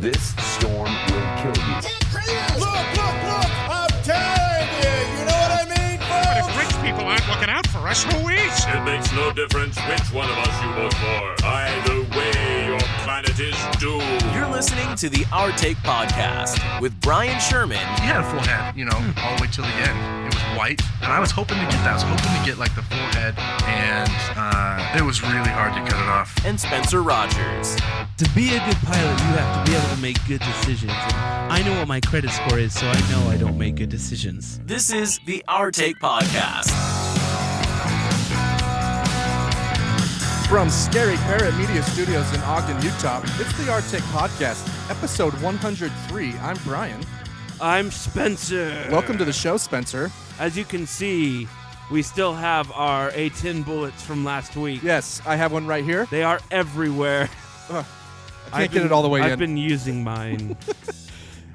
This storm will kill you. Look! I'm telling you! You know what I mean, But folks? if rich people aren't looking out for us, who is? It makes no difference which one of us you vote for. Either way, your planet is doomed. You're listening to the Our Take Podcast with Brian Sherman. He had a full head, all the way till the end. It was white, and I was hoping to get that. I was hoping to get, like, the full head, and it was really hard to cut it off. And Spencer Rogers. To be a good pilot, you have to be able to make good decisions. And I know what my credit score is, so I know I don't make good decisions. This is the Our Take Podcast. From Scary Parrot Media Studios in Ogden, Utah, it's the Our Take Podcast, episode 103. I'm Brian. I'm Spencer. Welcome to the show, Spencer. As you can see, we still have our A10 bullets from last week. Yes, I have one right here. They are everywhere. I can't get it all the way in. I've been using mine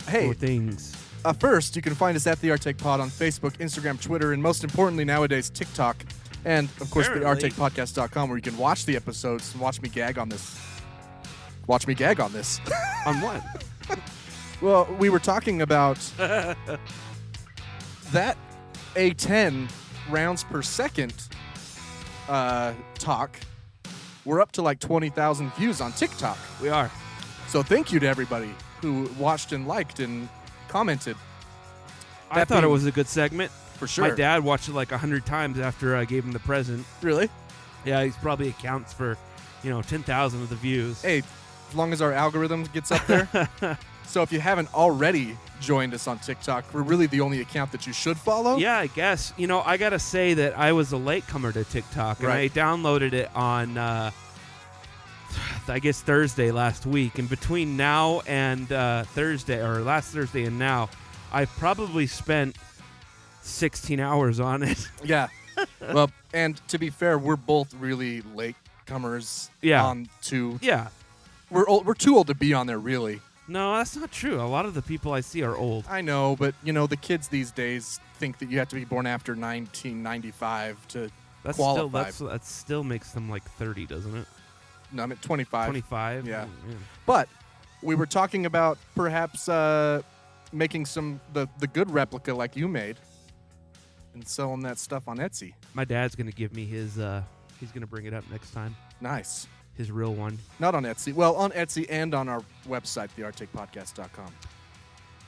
Hey, for things. First, you can find us at the Our Take Pod on Facebook, Instagram, Twitter, and most importantly nowadays, TikTok. And, of course, the OurTakePodcast.com, where you can watch the episodes and watch me gag on this. On what? Well, we were talking about that A10 rounds per second talk. We're up to like 20,000 views on TikTok. We are. So thank you to everybody who watched and liked and commented. I thought it was a good segment. For sure. My dad watched it like 100 times after I gave him the present. Really? Yeah, he probably accounts for, 10,000 of the views. Hey, as long as our algorithm gets up there. So if you haven't already joined us on TikTok, we're really the only account that you should follow. Yeah, I guess. I got to say that I was a latecomer to TikTok, and Right. I downloaded it on, I guess, Thursday last week. And between now and Thursday, or last Thursday and now, I probably spent 16 hours on it. Yeah. Well, and to be fair, we're both really latecomers. Yeah. Yeah. We're too old to be on there, really. No, that's not true. A lot of the people I see are old. I know, but, the kids these days think that you have to be born after 1995 to qualify. That still makes them like 30, doesn't it? No, I'm at 25. 25? Yeah. Oh, But we were talking about perhaps making the good replica like you made and selling that stuff on Etsy. My dad's going to give me his, he's going to bring it up next time. Nice. His real one. Not on Etsy. Well, on Etsy and on our website, theourtakepodcast.com.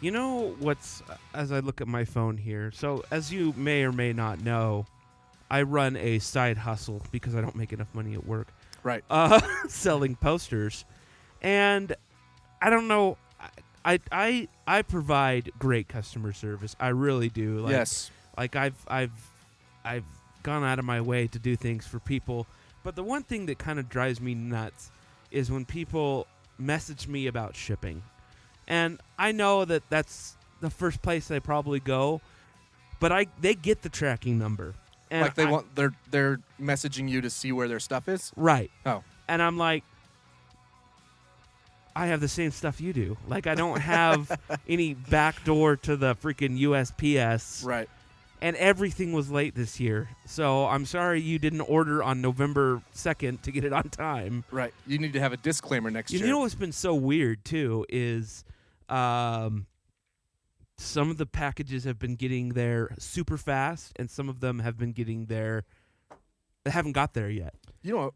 You know what's, as I look at my phone here, so as you may or may not know, I run a side hustle because I don't make enough money at work. Right. Selling posters. And I don't know, I provide great customer service. I really do. Yes. Like I've gone out of my way to do things for people. But the one thing that kind of drives me nuts is when people message me about shipping. And I know that that's the first place they probably go, but they get the tracking number. And like they're messaging you to see where their stuff is? Right. Oh. And I'm like, I have the same stuff you do. Like, I don't have any backdoor to the freaking USPS. Right. And everything was late this year. So I'm sorry you didn't order on November 2nd to get it on time. Right. You need to have a disclaimer next year. You know what's been so weird, too, is some of the packages have been getting there super fast, and some of them have been getting there that haven't got there yet. You know,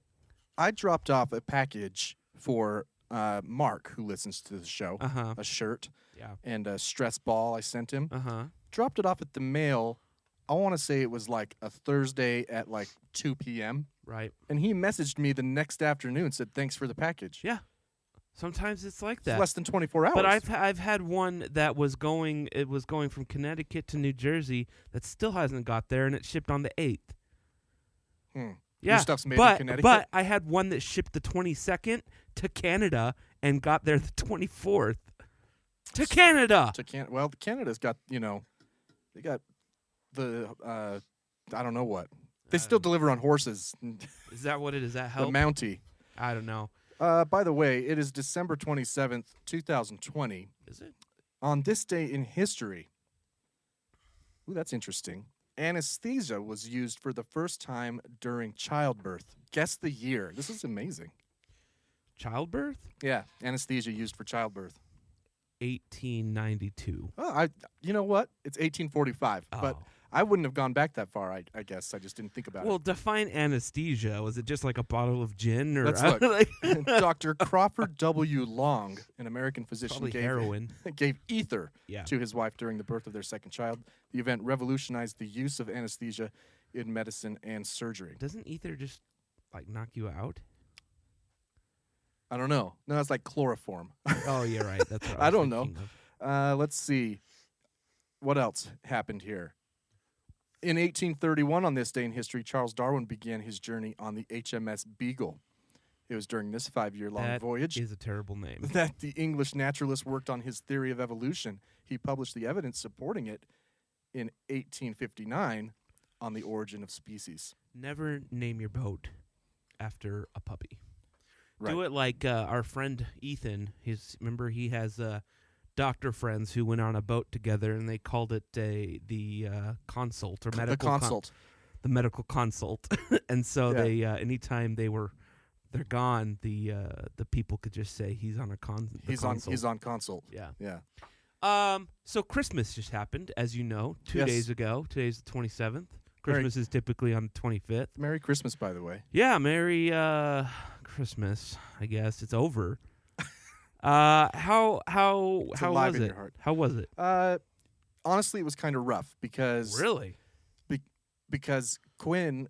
I dropped off a package for Mark, who listens to the show, a shirt and a stress ball I sent him. Dropped it off at the mail. I want to say it was like a Thursday at like 2 p.m. Right. And he messaged me the next afternoon, said, thanks for the package. Yeah. Sometimes it's like that. It's less than 24 hours. But I've had one that was going from Connecticut to New Jersey that still hasn't got there, and it shipped on the 8th. Yeah. Your stuff's made in Connecticut? But I had one that shipped the 22nd to Canada and got there the 24th. To Canada! Well, Canada's got, they got the, I don't know what. They still deliver on horses. Is that what it is? That help? The Mountie. I don't know. By the way, it is December 27th, 2020. Is it? On this day in history. Ooh, that's interesting. Anesthesia was used for the first time during childbirth. Guess the year. This is amazing. Childbirth? Yeah, anesthesia used for childbirth. 1892. Oh, you know what? It's 1845, but Oh. I wouldn't have gone back that far. I guess I just didn't think about Well, it. define anesthesia. Was it just like a bottle of gin, or Let's look. like, Dr. Crawford W. Long, an American physician, probably heroin? gave ether Yeah. to his wife during the birth of their second child. The event revolutionized the use of anesthesia in medicine and surgery. Doesn't ether just like knock you out? I don't know. No, it's like chloroform. Oh, you're right. That's what I was don't know. thinking of. Let's see. What else happened here? In 1831, on this day in history, Charles Darwin began his journey on the HMS Beagle. It was during this 5-year-long That voyage is a terrible name. that the English naturalist worked on his theory of evolution. He published the evidence supporting it in 1859 on the origin of species. Never name your boat after a puppy. Right. Do it like our friend Ethan. Remember, he has doctor friends who went on a boat together, and they called it the consult or medical The consult. the medical consult. And so Yeah. they anytime they're gone, the people could just say he's on a consult. He's on consult. Yeah. Yeah. So Christmas just happened, as you know, 2 Yes. days ago. Today's the 27th. Christmas is typically on the 25th. Merry Christmas, by the way. Yeah, Merry Christmas. I guess it's over. How alive was in it? your heart. How was it? Honestly, it was kind of rough because Really? because Quinn,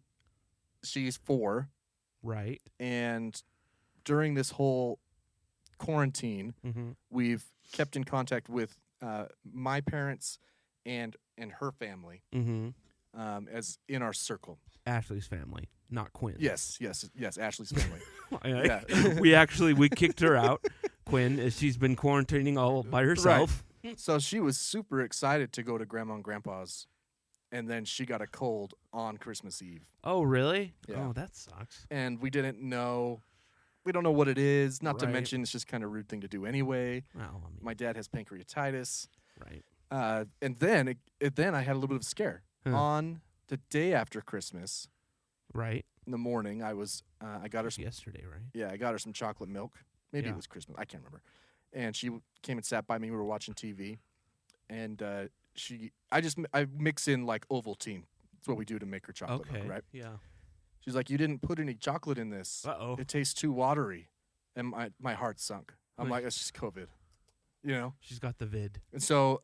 she's 4, Right. and during this whole quarantine, Mm-hmm. we've kept in contact with my parents and her family Mm-hmm. as in our circle. Ashley's family, not Quinn. Yes, Ashley's family. Yeah. Yeah. we kicked her out. Quinn, she's been quarantining all by herself. So she was super excited to go to Grandma and Grandpa's, and then she got a cold on Christmas Eve. Oh, really? Yeah. Oh, that sucks. And we don't know what it is, not to Right. mention it's just kind of a rude thing to do anyway. Well, I mean, My dad has pancreatitis. right. And then then I had a little bit of a scare. Huh. On the day after Christmas, Right. in the morning, I got her some Yesterday, right? Yeah, I got her some chocolate milk. Maybe Yeah. it was Christmas. I can't remember. And she came and sat by me. We were watching TV, and I mix in like Ovaltine. That's what we do to make her chocolate Okay. milk, right? Yeah. She's like, "You didn't put any chocolate in this. Uh-oh. It tastes too watery." And my heart sunk. I'm Nice. like, "It's just COVID," you know. She's got the vid. And so,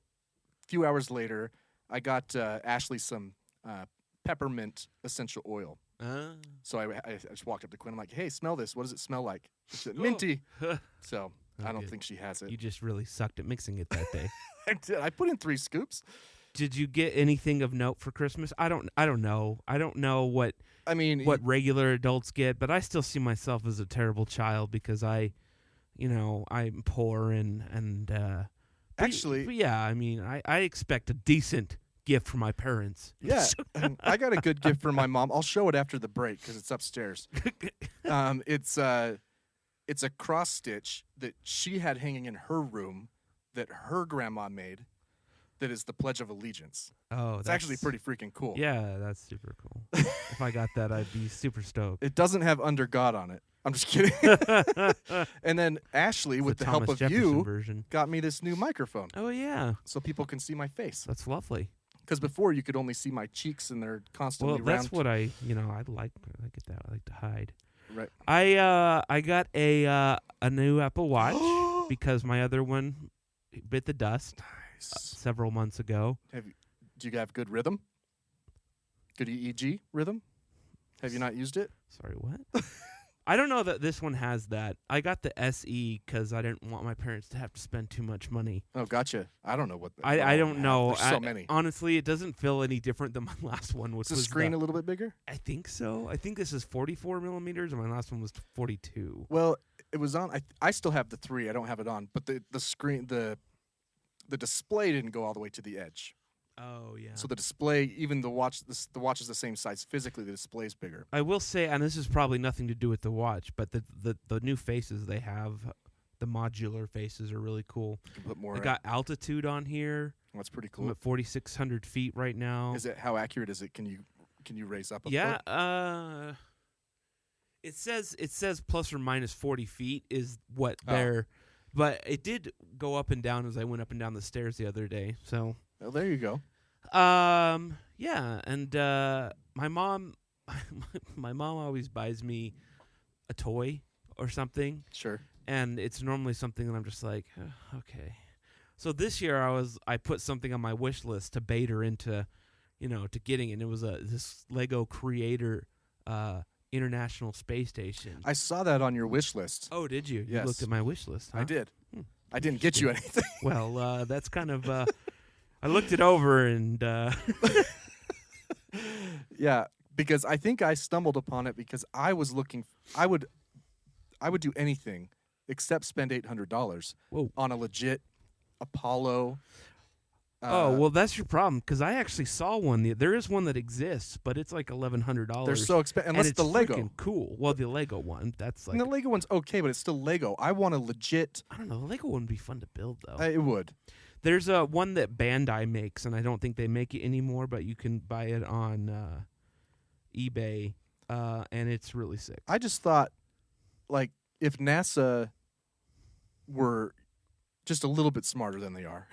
a few hours later, I got Ashley some peppermint essential oil. So I just walked up to Quinn. I'm like, "Hey, smell this. What does it smell like?" She said, "Minty." So I don't Okay. think she has it. You just really sucked at mixing it that day. I did. I put in 3 scoops. Did you get anything of note for Christmas? I don't know. I don't know what I mean, regular adults get, but I still see myself as a terrible child because I'm poor and Actually- but yeah, I mean, I expect a decent gift from my parents. yeah, I got a good gift for my mom. I'll show it after the break because it's upstairs. It's a cross stitch that she had hanging in her room that her grandma made. That is the Pledge of Allegiance. Oh, It's actually pretty freaking cool. Yeah, that's super cool. If I got that, I'd be super stoked. It doesn't have "Under God" on it. I'm just kidding. And then Ashley, with the help Thomas of Jefferson you, version. got me this new microphone Oh yeah, so people can see my face. that's lovely. Because before you could only see my cheeks and they're constantly Well, round. that's what I like. I get that. I like to hide. Right. I got a new Apple Watch because my other one bit the dust several months ago. Do you have good rhythm? Good EEG rhythm? Have you not used it? Sorry, what? I don't know that this one has that. I got the SE because I didn't want my parents to have to spend too much money. Oh, gotcha. I don't know what. I don't know. There's so many. Honestly, it doesn't feel any different than my last one, which Is the was screen a little bit bigger? I think so. I think this is 44 millimeters, and my last one was 42. Well, it was on. I still have the 3. I don't have it on, but the screen the display didn't go all the way to the edge. Oh yeah. So the display, even the watch is the same size. Physically, the display is bigger. I will say, and this is probably nothing to do with the watch, but the new faces they have, the modular faces are really cool. You can put more. They got altitude on here. That's pretty I'm cool. at 4,600 feet right now. Is it how accurate is it? Can you raise up? Yeah. It says plus or minus 40 feet is what Oh. But it did go up and down as I went up and down the stairs the other day. So, Well, there you go. yeah, and my mom always buys me a toy or something, Sure. and it's normally something that I'm just like, okay. So this year I put something on my wish list to bait her into, to getting it. And it was this Lego Creator International Space Station. I saw that on your wish list. Oh, did you? Yes. You looked at my wish list, huh? I did. I didn't get you anything. Well, that's kind of I looked it over and Yeah, because I think I stumbled upon it because I was looking. I would do anything except spend $800 Whoa. on a legit Apollo. oh, well, that's your problem because I actually saw one. There is one that exists, but it's like $1,100. They're so expensive. Unless and the it's Lego. freaking cool. Well, the Lego one, that's like And the Lego one's okay, but it's still Lego. I want a legit. I don't know. The Lego one would be fun to build though. It would. There's a one that Bandai makes, and I don't think they make it anymore, but you can buy it on eBay, and it's really sick. I just thought, like, if NASA were just a little bit smarter than they are,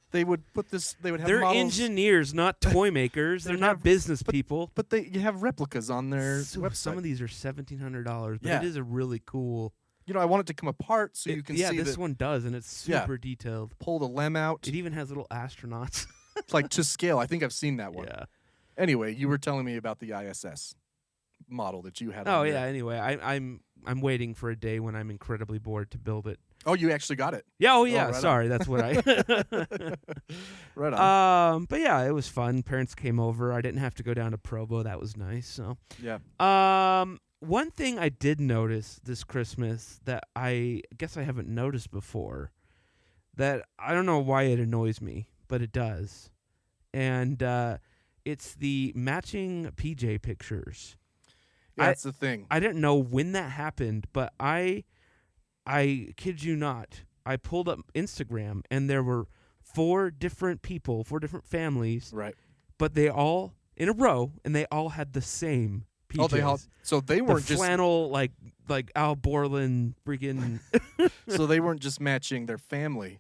they would put this. They would have. They're models, engineers, not toy makers. They're not business people. but you have replicas on their website. Some of these are $1,700, but Yeah. it is a really cool. I want it to come apart so you can yeah, see this the, one does, and it's super detailed. pull the lem out. It even has little astronauts. It's like to scale. I think I've seen that one. Yeah. Anyway, you were telling me about the ISS model that you had. Oh on yeah. your- Anyway, I'm waiting for a day when I'm incredibly bored to build it. Oh, you actually got it. Yeah. Oh yeah. right on. Sorry, that's what I. Right on. But yeah, it was fun. Parents came over. I didn't have to go down to Provo. That was nice. So. Yeah. One thing I did notice this Christmas that I guess I haven't noticed before, that I don't know why it annoys me, but it does, and it's the matching PJ pictures. That's the thing. I didn't know when that happened, but I kid you not, I pulled up Instagram and there were 4 different people, 4 different families, Right. but they all in a row, and they all had the same PJs. Oh, they all. So they weren't the just. flannel like Al Borland freaking. So they weren't just matching their family.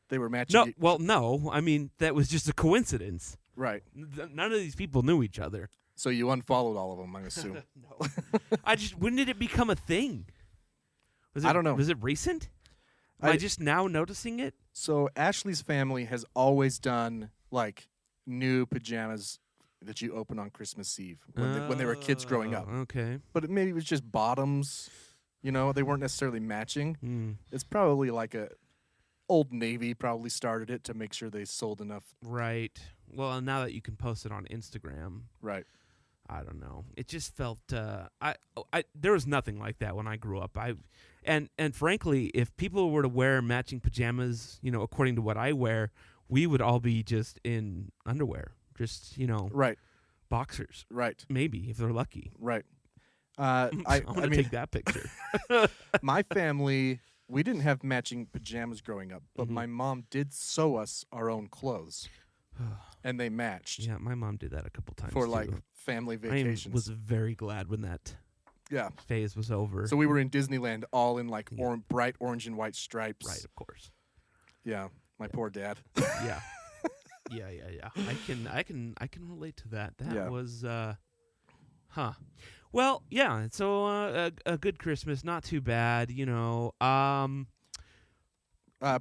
They were matching. No. I mean, that was just a coincidence. Right. None of these people knew each other. So you unfollowed all of them, I assume. No. When did it become a thing? I don't know. Was it recent? Am I just now noticing it? So Ashley's family has always done like new pajamas that you open on Christmas Eve when they were kids growing up. Okay. But maybe it was just bottoms. They weren't necessarily matching. It's probably like a Old Navy probably started it to make sure they sold enough. Right. Well, and now that you can post it on Instagram, Right. I don't know. It just felt there was nothing like that when I grew up. And frankly, if people were to wear matching pajamas, according to what I wear, we would all be just in underwear, just Right. boxers, Right. maybe if they're lucky. Right. I want to mean, take that picture. my family, we didn't have matching pajamas growing up, but my mom did sew us our own clothes, and they matched Yeah, my mom did that a couple times for too. like family I vacations. was very glad when that Yeah. phase was over. So we were in Disneyland, all in like bright orange and white stripes. Right, of course. Yeah. My poor dad. Yeah. Yeah. I can relate to that. That was Well, yeah. So a good Christmas, not too bad,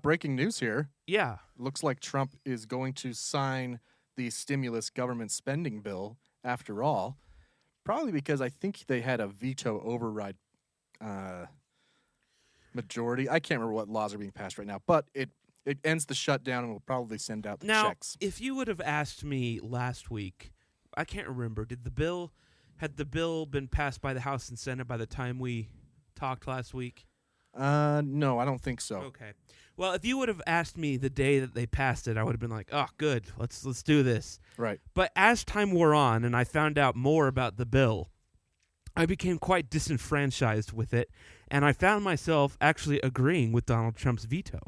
Breaking news here. Yeah. Looks like Trump is going to sign the stimulus government spending bill after all. Probably because I think they had a veto override majority. I can't remember what laws are being passed right now, but it ends the shutdown and will probably send out the Now, checks. if you would have asked me last week, I can't remember. Had the bill been passed by the House and Senate by the time we talked last week? No, I don't think so. Okay. Well, if you would have asked me the day that they passed it, I would have been like, "Oh, good. Let's do this." Right. But as time wore on and I found out more about the bill, I became quite disenfranchised with it, and I found myself actually agreeing with Donald Trump's veto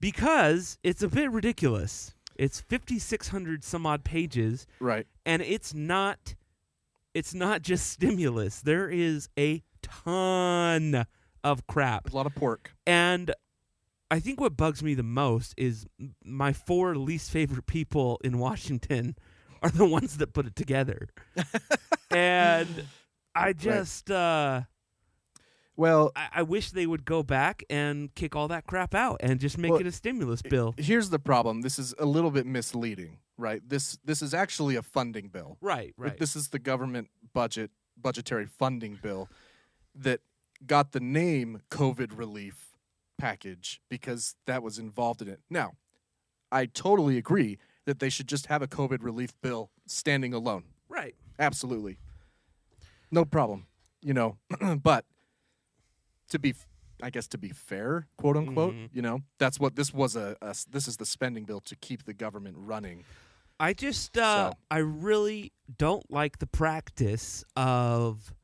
because it's a bit ridiculous. It's 5,600 some odd pages, Right. and it's not just stimulus. There is a ton of crap. A lot of pork. And I think what bugs me the most is my 4 least favorite people in Washington are the ones that put it together. And I just, well, I wish they would go back and kick all that crap out and just make it a stimulus bill. Here's the problem. This is a little bit misleading, right? This is actually a funding bill. Right. This is the government budgetary funding bill that got the name COVID relief package because that was involved in it. Now, I totally agree that they should just have a COVID relief bill standing alone. Right. Absolutely. No problem. But to be fair, quote unquote, that's what this was this is the spending bill to keep the government running. I just I really don't like the practice of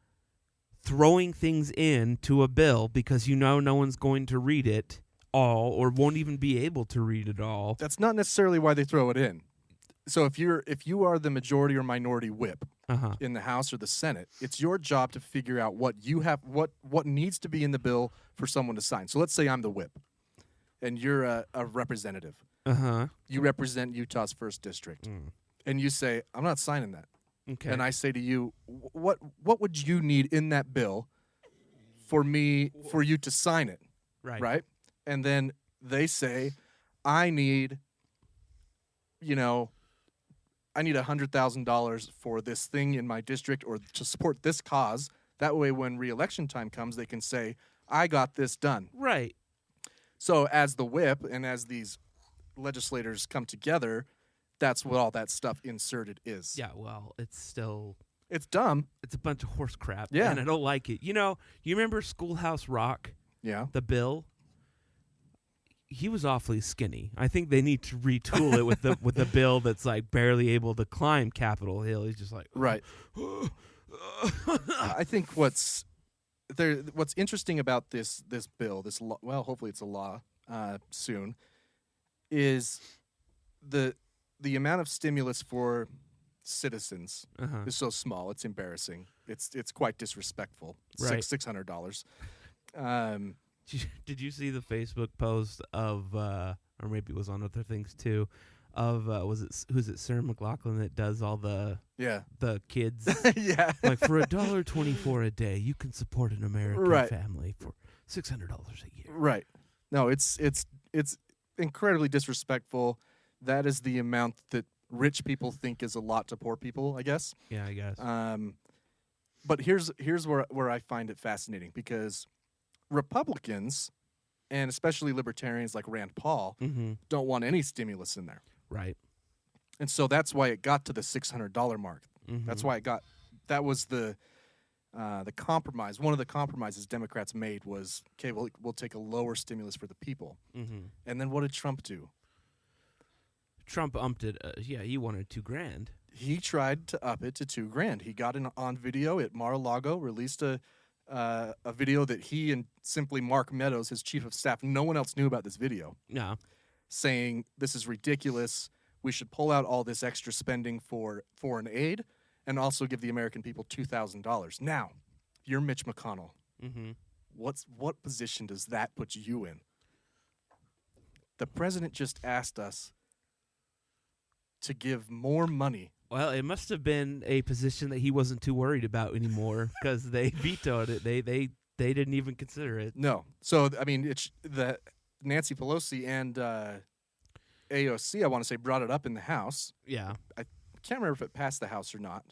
throwing things into a bill because no one's going to read it all or won't even be able to read it all. That's not necessarily why they throw it in. So if you are the majority or minority whip in the House or the Senate, it's your job to figure out what needs to be in the bill for someone to sign. So let's say I'm the whip and you're a representative. You represent Utah's 1st district. And you say, I'm not signing that. Okay. And I say to you, what would you need in that bill for you to sign it? Right? And then they say, I need $100,000 for this thing in my district or to support this cause. That way when re-election time comes, they can say, I got this done. Right. So as the whip and as these legislators come together, that's what all that stuff inserted is. Yeah, well, it's dumb. It's a bunch of horse crap. Yeah. And I don't like it. You remember Schoolhouse Rock? Yeah. The bill? He was awfully skinny. I think they need to retool it with the bill that's like barely able to climb Capitol Hill. He's just like right. I think what's interesting about this bill, this law, well, hopefully it's a law soon, is the amount of stimulus for citizens is so small. It's embarrassing. It's quite disrespectful. Right. $600. Did you see the Facebook post of, or maybe it was on other things too, of who's it Sarah McLachlan that does all the kids? Yeah. Like for $1.24 a day, you can support an American family for $600 a year. Right. No, it's incredibly disrespectful. That is the amount that rich people think is a lot to poor people, I guess. Yeah, I guess. But here's where I find it fascinating because Republicans, and especially libertarians like Rand Paul, don't want any stimulus in there. Right. And so that's why it got to the $600 mark. That's why that was the compromise. One of the compromises Democrats made was, okay, we'll take a lower stimulus for the people. And then what did Trump do? Trump upped it. He wanted $2,000. He tried to up it to $2,000. He got on video at Mar-a-Lago, released a video that he and simply Mark Meadows, his chief of staff, no one else knew about this video. Yeah. Saying this is ridiculous. We should pull out all this extra spending for foreign aid and also give the American people $2,000. Now, you're Mitch McConnell. What position does that put you in? The president just asked us to give more money. Well, it must have been a position that he wasn't too worried about anymore because they vetoed it. They didn't even consider it. No. So I mean, it's the Nancy Pelosi and AOC, I want to say, brought it up in the House. Yeah. I can't remember if it passed the House or not.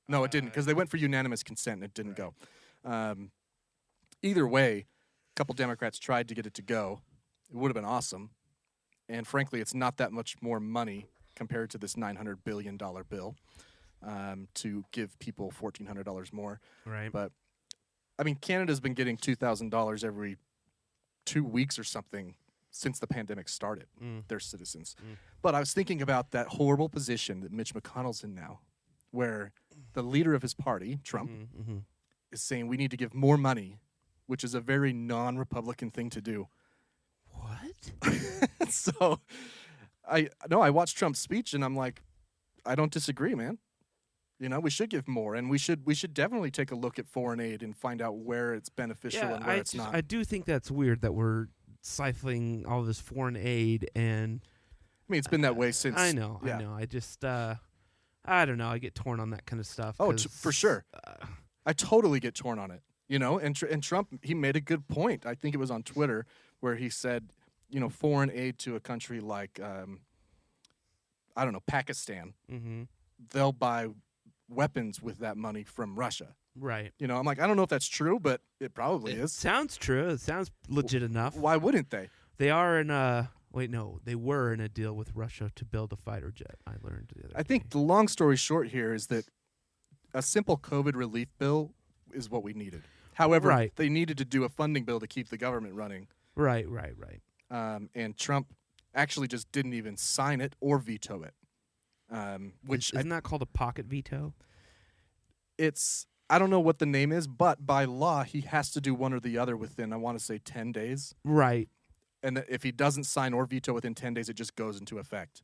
No, it didn't, because they went for unanimous consent and it didn't go. Either way, a couple Democrats tried to get it to go. It would have been awesome. And frankly, it's not that much more money compared to this $900 billion bill to give people $1,400 more. Right. But, I mean, Canada's been getting $2,000 every 2 weeks or something since the pandemic started, their citizens. But I was thinking about that horrible position that Mitch McConnell's in now, where the leader of his party, Trump, is saying we need to give more money, which is a very non-Republican thing to do. What? So, I watched Trump's speech, and I'm like, I don't disagree, man. We should give more, and we should definitely take a look at foreign aid and find out where it's beneficial and where it's not. I do think that's weird that we're siphoning all this foreign aid, and I mean, it's been that way since. I know. I just I don't know. I get torn on that kind of stuff. Oh, for sure. I totally get torn on it. And Trump, he made a good point. I think it was on Twitter where he said, foreign aid to a country like, I don't know, Pakistan, they'll buy weapons with that money from Russia. Right. I'm like, I don't know if that's true, but it probably is. Sounds true. It sounds legit enough. Why wouldn't they? They are in a they were in a deal with Russia to build a fighter jet. I learned the other day. I think the long story short here is that a simple COVID relief bill is what we needed. However, they needed to do a funding bill to keep the government running. Right. And Trump actually just didn't even sign it or veto it. Which isn't that called a pocket veto? I don't know what the name is, but by law he has to do one or the other within, I want to say, 10 days. Right. And if he doesn't sign or veto within 10 days, it just goes into effect.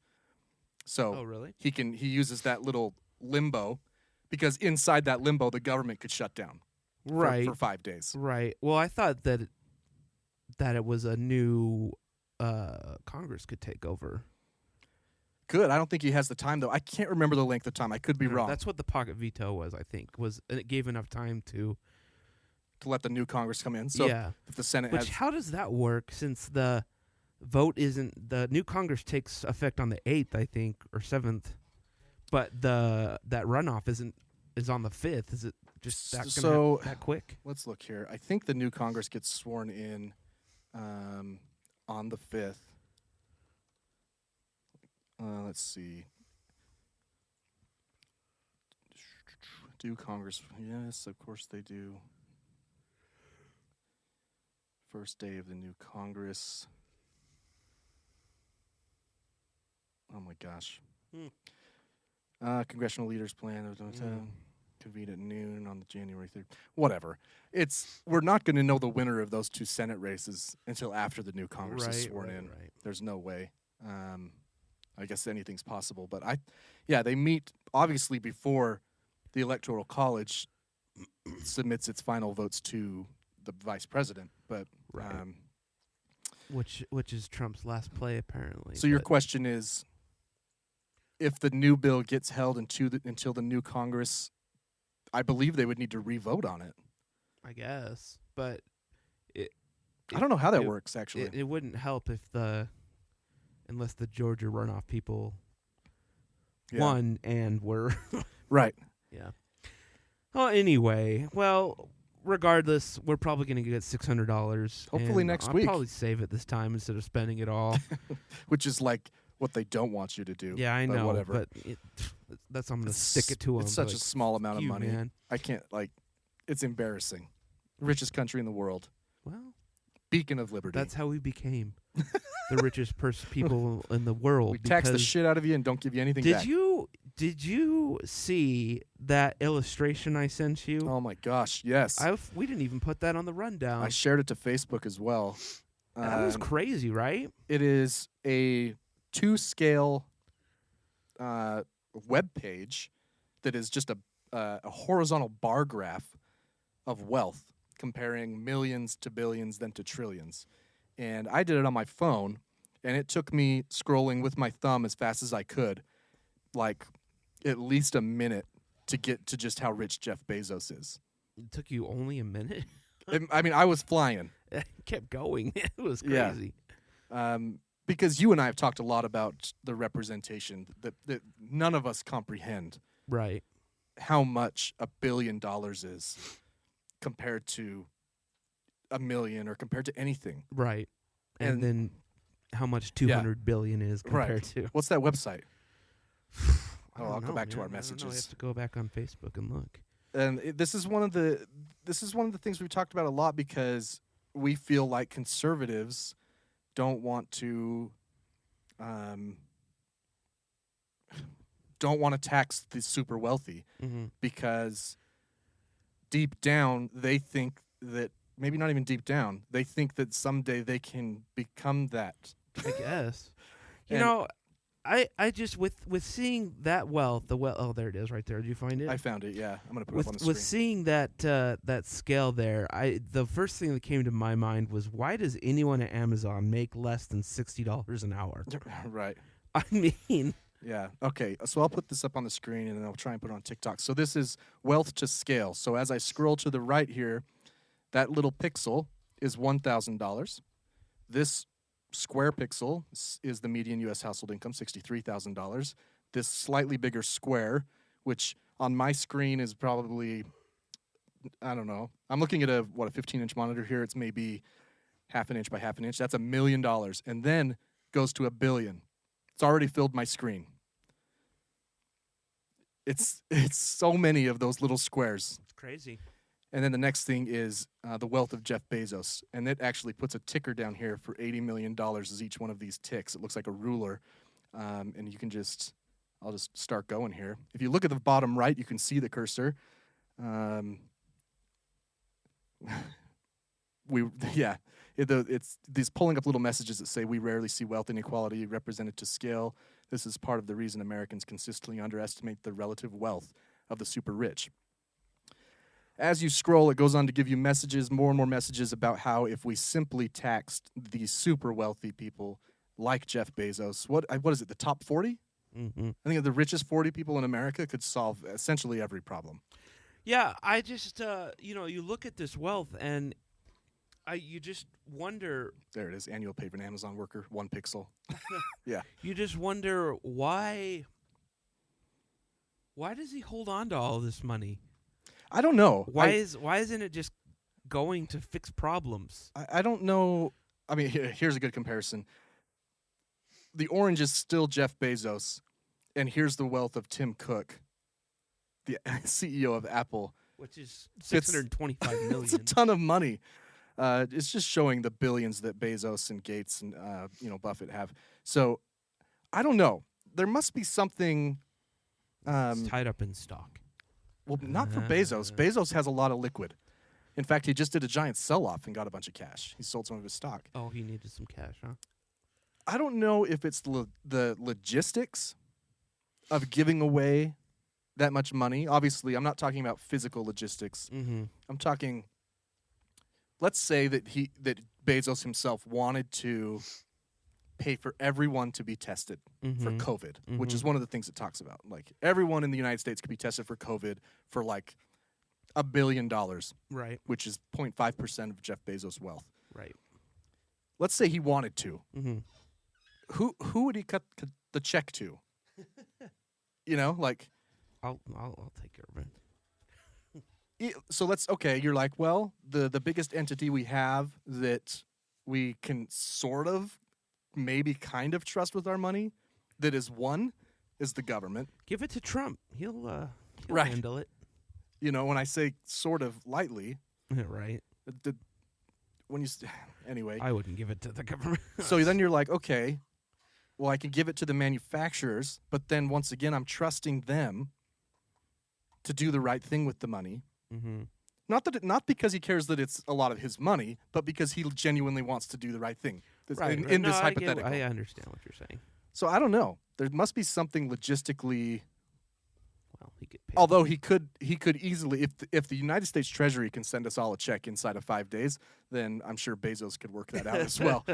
So oh, really? He uses that little limbo, because inside that limbo the government could shut down. For 5 days. Right. Well, I thought that it was a new Congress could take over. Good. I don't think he has the time, though. I can't remember the length of time. I could be wrong. That's what the pocket veto was, I think, and it gave enough time to let the new Congress come in. So if the Senate how does that work, since the vote isn't, the new Congress takes effect on the 8th, I think, or 7th, but that runoff is on the 5th. Is it just that quick? Let's look here. I think the new Congress gets sworn in on the 5th. Let's see. Do Congress? Yes, of course they do. First day of the new Congress. Oh my gosh. Congressional leaders plan convene at noon on the January 3rd. Whatever. We're not going to know the winner of those two Senate races until after the new Congress is sworn in. Right. There's no way. I guess anything's possible, but they meet obviously before the Electoral College submits its final votes to the vice president, but which is Trump's last play apparently. So your question is, if the new bill gets held until the new Congress, I believe they would need to re-vote on it. I guess, but I don't know how that works actually. It wouldn't help unless the Georgia runoff people won and were right. Yeah. Well, anyway, regardless, we're probably going to get $600. Hopefully next I'll week. I'll probably save it this time instead of spending it all. Which is like what they don't want you to do. Yeah, I know. Whatever. But I'm going to stick it to them. It's such a small amount of money. Man. I can't, it's embarrassing. Richest country in the world. Well, beacon of liberty. That's how we became the richest people in the world. We tax the shit out of you and don't give you anything back. Did you see that illustration I sent you? Oh my gosh, yes. We didn't even put that on the rundown. I shared it to Facebook as well. That was crazy, right? It is a 2-scale web page that is just a horizontal bar graph of wealth, comparing millions to billions, then to trillions. And I did it on my phone, and it took me scrolling with my thumb as fast as I could, at least a minute to get to just how rich Jeff Bezos is. It took you only a minute? I mean, I was flying. It kept going. It was crazy. Yeah. Because you and I have talked a lot about the representation that none of us comprehend. Right. How much $1 billion is compared to $1 million or compared to anything. Right. And then how much 200 billion is compared to. What's that website? I'll go back to our messages. I have to go back on Facebook and look. And this is one of the things we've talked about a lot, because we feel like conservatives don't want to tax the super wealthy, because deep down they think that, maybe not even deep down, they think that someday they can become that. I guess. You know, I just with seeing that wealth, oh, there it is right there. Did you find it? I found it. Yeah, I'm gonna put it up on the screen. With seeing that that scale there, the first thing that came to my mind was, why does anyone at Amazon make less than $60 an hour? Right. I mean, Yeah. Okay. So I'll put this up on the screen and then I'll try and put it on TikTok. So this is wealth to scale. So as I scroll to the right here, that little pixel is $1,000. This square pixel is the median U.S. household income, $63,000. This slightly bigger square, which on my screen is probably, I don't know. I'm looking at a 15-inch monitor here. It's maybe half an inch by half an inch. That's $1 million. And then goes to $1 billion. It's already filled my screen. It's so many of those little squares. it's crazy. And then the next thing is the wealth of Jeff Bezos. And it actually puts a ticker down here for $80 million as each one of these ticks. It looks like a ruler. And you can I'll just start going here. If you look at the bottom right, you can see the cursor. It's these pulling up little messages that say we rarely see wealth inequality represented to scale. This is part of the reason Americans consistently underestimate the relative wealth of the super rich. As you scroll, it goes on to give you messages, more and more messages about how if we simply taxed these super wealthy people like Jeff Bezos, what is it, the top 40? Mm-hmm. I think the richest 40 people in America could solve essentially every problem. Yeah, I just you look at this wealth and you just wonder. There it is, annual pay of an Amazon worker, 1 pixel. Yeah. You just wonder why does he hold on to all this money? I don't know. Why isn't it just going to fix problems? I don't know. I mean, here's a good comparison. The orange is still Jeff Bezos, and here's the wealth of Tim Cook, the CEO of Apple. Which is $625 million. It's a ton of money. It's just showing the billions that Bezos and Gates and Buffett have. So I don't know. There must be something. It's tied up in stock. Well, not for Bezos. Bezos has a lot of liquid. In fact, he just did a giant sell-off and got a bunch of cash. He sold some of his stock. Oh, he needed some cash, huh? I don't know if it's the logistics of giving away that much money. Obviously, I'm not talking about physical logistics. Mm-hmm. I'm talking, let's say that Bezos himself wanted to pay for everyone to be tested for COVID, which is one of the things it talks about. Like, everyone in the United States could be tested for COVID for like $1 billion, Right. which is 0.5% of Jeff Bezos' wealth. Right. Let's say he wanted to. Mm-hmm. Who would he cut the check to? Like, I'll take care of it. So you're like, well, the biggest entity we have that we can sort of maybe kind of trust with our money that is the government. Give it to Trump. He'll Right. handle it. When I say sort of lightly, Right. anyway. I wouldn't give it to the government. So then you're like, okay, well, I can give it to the manufacturers, but then once again, I'm trusting them to do the right thing with the money. Mm-hmm. Not because he cares that it's a lot of his money, but because he genuinely wants to do the right thing. In this hypothetical. I understand what you're saying. So I don't know. There must be something logistically. Well, he could pay. Although he could easily, if the United States Treasury can send us all a check inside of 5 days, then I'm sure Bezos could work that out as well.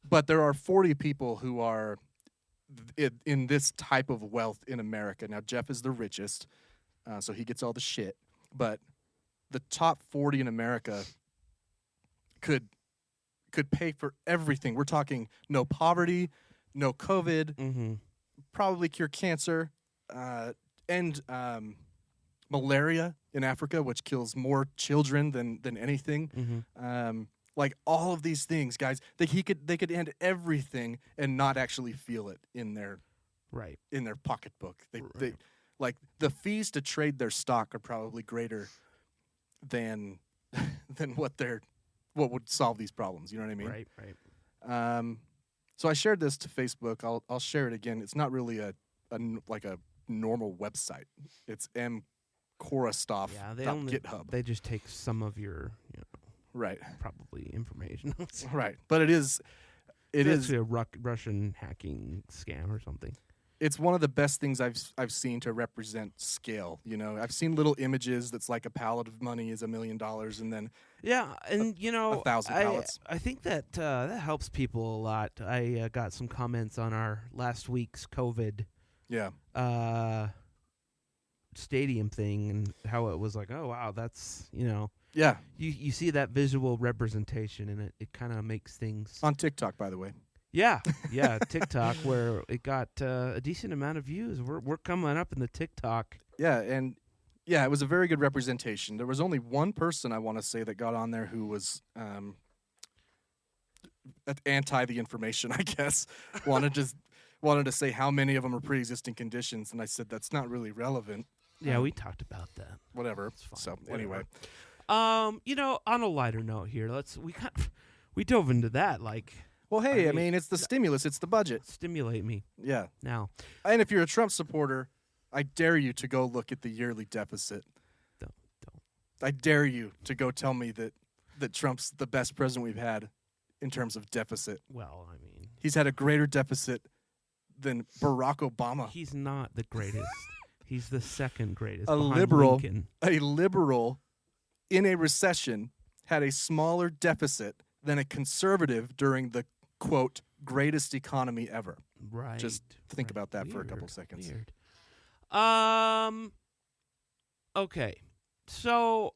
But there are 40 people who are in this type of wealth in America. Now, Jeff is the richest, so he gets all the shit. But the top 40 in America could pay for everything. We're talking no poverty, no COVID, probably cure cancer, end malaria in Africa, which kills more children than anything. Like all of these things, guys, they could end everything and not actually feel it in their pocketbook. They like the fees to trade their stock are probably greater than what would solve these problems. You know what I mean? Right. So I shared this to Facebook. I'll share it again. It's not really a normal website. It's mkorostov.github. Yeah, they just take some of your right probably information. Right, but it is It It's is. a Russian hacking scam or something. It's one of the best things I've seen to represent scale. You know, I've seen little images that's like a pallet of money is $1 million, and then Yeah, and 1,000 pallets. I think that that helps people a lot. I got some comments on our last week's COVID yeah, stadium thing and how it was like, oh wow, that's yeah. you see that visual representation and it kind of makes things On TikTok, by the way. yeah TikTok where it got a decent amount of views. We're coming up in the TikTok. Yeah, and yeah, it was a very good representation. There was only one person I want to say that got on there who was anti the information. I guess wanted to say how many of them are pre-existing conditions, and I said that's not really relevant. Yeah, we talked about that. Whatever. fine, So whatever. anyway, On a lighter note here, we dove into that like well, hey, I mean, mean, it's the stimulus, it's the budget. stimulate me Yeah, now. and if you're a Trump supporter, I dare you to go look at the yearly deficit. Don't. I dare you to go tell me that Trump's the best president we've had in terms of deficit. Well, I mean, He's had a greater deficit than Barack Obama. he's not the greatest. He's the second greatest. A behind liberal, Lincoln. a liberal in a recession had a smaller deficit than a conservative during the quote greatest economy ever. Right. Just think right. about that for a couple Weird, seconds. Weird. Okay. So,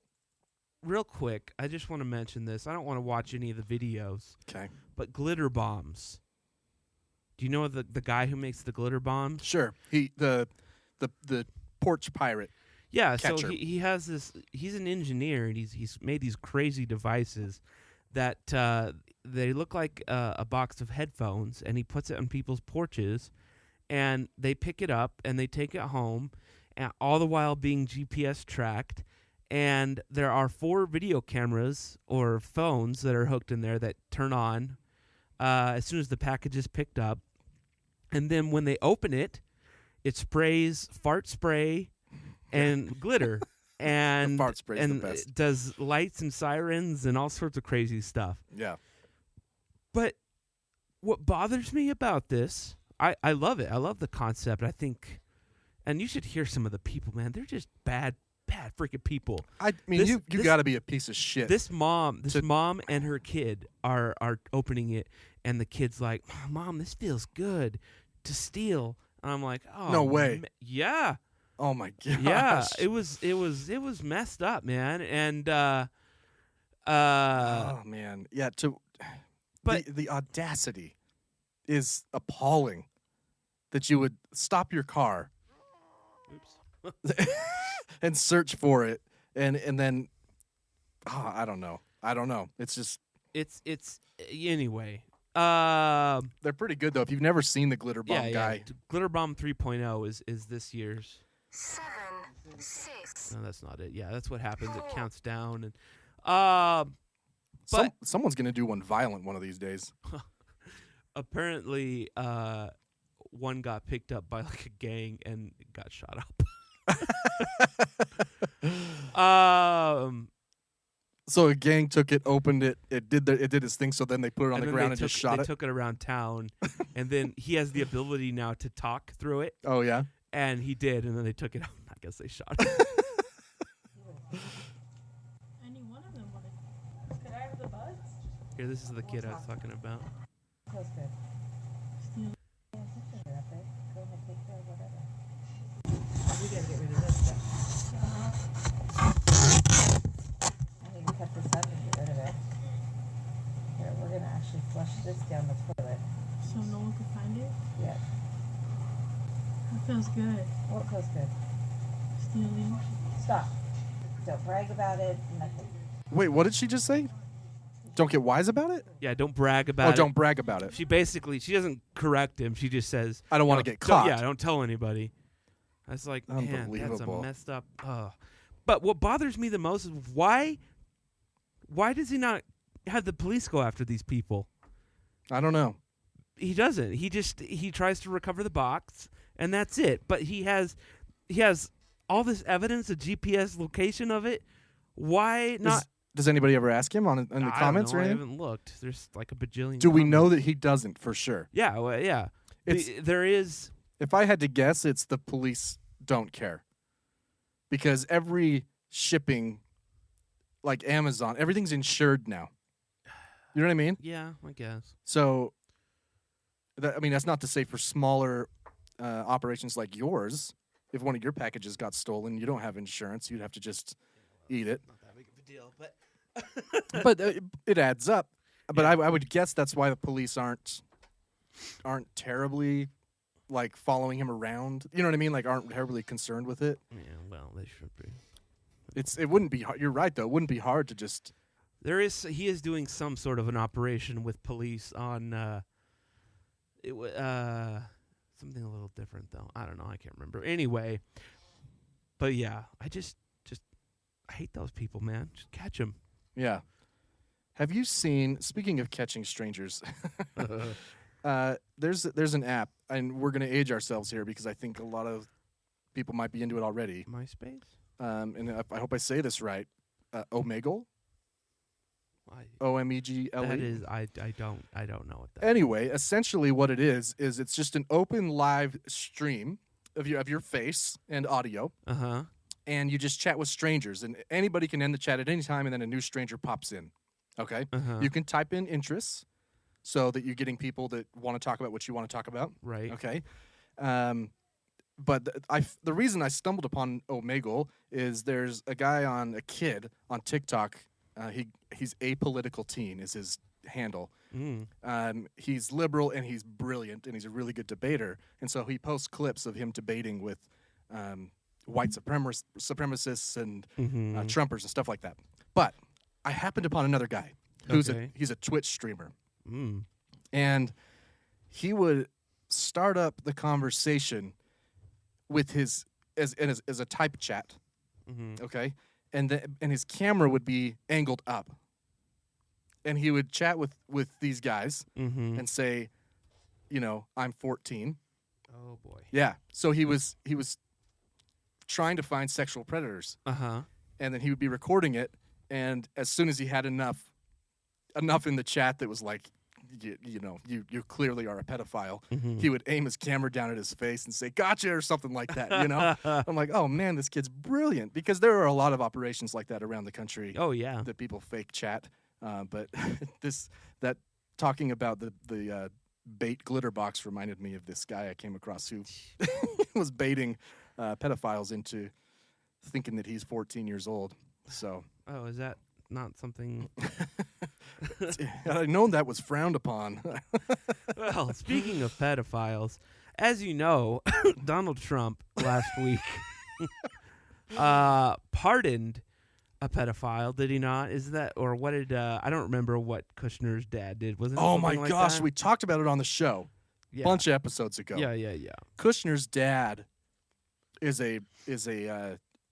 real quick, I just want to mention this. I don't want to watch any of the videos, Okay. but glitter bombs. Do you know the guy who makes the glitter bombs? Sure. He the porch pirate. Yeah, Catcher. so he has this. He's an engineer, and he's made these crazy devices that they look like a box of headphones, and he puts it on people's porches, and they pick it up and they take it home, and all the while being GPS tracked. And there are 4 video cameras or phones that are hooked in there that turn on as soon as the package is picked up, and then when they open it, it sprays fart spray and glitter, and fart spray's the and best. it does lights and sirens and all sorts of crazy stuff. Yeah. But what bothers me about this, I love it. I love the concept. I think, and you should hear some of the people, man. They're just bad freaking people. I mean, This- you this- got to be a piece of shit. This mom and her kid are opening it, and the kid's like, "Mom, this feels good to steal." And I'm like, "Oh, No way. Yeah, oh my gosh. yeah." It was messed up, man. And Oh man. Yeah, But- the audacity is appalling that you would stop your car and search for it and then I don't know. It's just it's anyway. they're pretty good though. If you've never seen the glitter bomb guy. Glitter Bomb 3.0 is this year's. 7, 6, No, that's not it. Yeah, that's what happens. It counts down and but Someone's going to do one violent one of these days. apparently one got picked up by like a gang and got shot up. So a gang took it, opened it, it did its thing, so then they put it on and the then ground they and took, just shot they it. took it around town, and then he has the ability now to talk through it, Oh yeah. and he did, and then they took it out. I guess they shot it. Any one of them wanted. Could I have the buds? Here, this is the kid I was talking about. Feels good. Steal. Go ahead, take care of whatever. We gotta get rid of this stuff. I need to cut this up and get rid of it. Here, we're gonna actually flush this down the toilet. So no one could find it? Yeah. That feels good. What feels good? Stealing. Stop. Don't brag about it. Nothing. Wait, what did she just say? Don't get wise about it? Yeah, don't brag about it. Don't brag about it. She doesn't correct him. She just says, I don't want to get caught. Yeah, don't tell anybody. I was like, man, that's a Unbelievable. messed up. But what bothers me the most is why does he not have the police go after these people? I don't know. He doesn't. He tries to recover the box, and that's it. But he has all this evidence, a GPS location of it. Why not? Does anybody ever ask him in the comments or I anything? haven't looked. There's like a bajillion. Do we know comments. that he doesn't for sure? Yeah, well, yeah. There is. If I had to guess, it's the police don't care. Because every shipping, like Amazon, everything's insured now. You know what I mean? Yeah, I guess. So, that's not to say for smaller operations like yours, if one of your packages got stolen, you don't have insurance. You'd have to just eat it. Not that big of a deal, but But it adds up. But I would guess that's why the police aren't terribly like following him around. You know what I mean? Like aren't terribly concerned with it. yeah, well, they should be. It wouldn't be hard. You're right though. It wouldn't be hard to just. He is doing some sort of an operation with police on something a little different though. I don't know. I can't remember. Anyway, but yeah, I just I hate those people, man. Just catch them. Yeah. Have you seen? Speaking of catching strangers, there's an app, and we're gonna age ourselves here because I think a lot of people might be into it already. MySpace. And I hope I say this right. Omegle. Omegle. That is, I don't know what that. Anyway, essentially what it is it's just an open live stream of your face and audio. Uh-huh. And you just chat with strangers, and anybody can end the chat at any time, and then a new stranger pops in. Okay? Uh-huh. You can type in interests so that you're getting people that want to talk about what you want to talk about. Right. Okay? But the reason I stumbled upon Omegle is there's a kid on TikTok. He's Apolitical Teen is his handle. He's liberal and he's brilliant and he's a really good debater. And so he posts clips of him debating with white supremacists and Trumpers and stuff like that. But I happened upon another guy he's a Twitch streamer. And he would start up the conversation with his as a type chat. Okay? And his camera would be angled up. And he would chat with these guys and say, I'm 14. Oh boy. Yeah. So he was trying to find sexual predators. Uh-huh. And then he would be recording it, and as soon as he had enough in the chat that was like, you clearly are a pedophile, he would aim his camera down at his face and say, "Gotcha," or something like that, I'm like, oh man, this kid's brilliant, because there are a lot of operations like that around the country. Oh yeah. That people fake chat. But talking about the bait glitter box reminded me of this guy I came across who was baiting pedophiles into thinking that he's 14 years old. So. Oh, is that not something? I'd known that was frowned upon. Well, speaking of pedophiles, as you know, Donald Trump last week pardoned a pedophile, did he not? Is that, or what did, I don't remember what Kushner's dad did. Wasn't it oh something my like gosh, that? we talked about it on the show Yeah. a bunch of episodes ago. Yeah. Kushner's dad is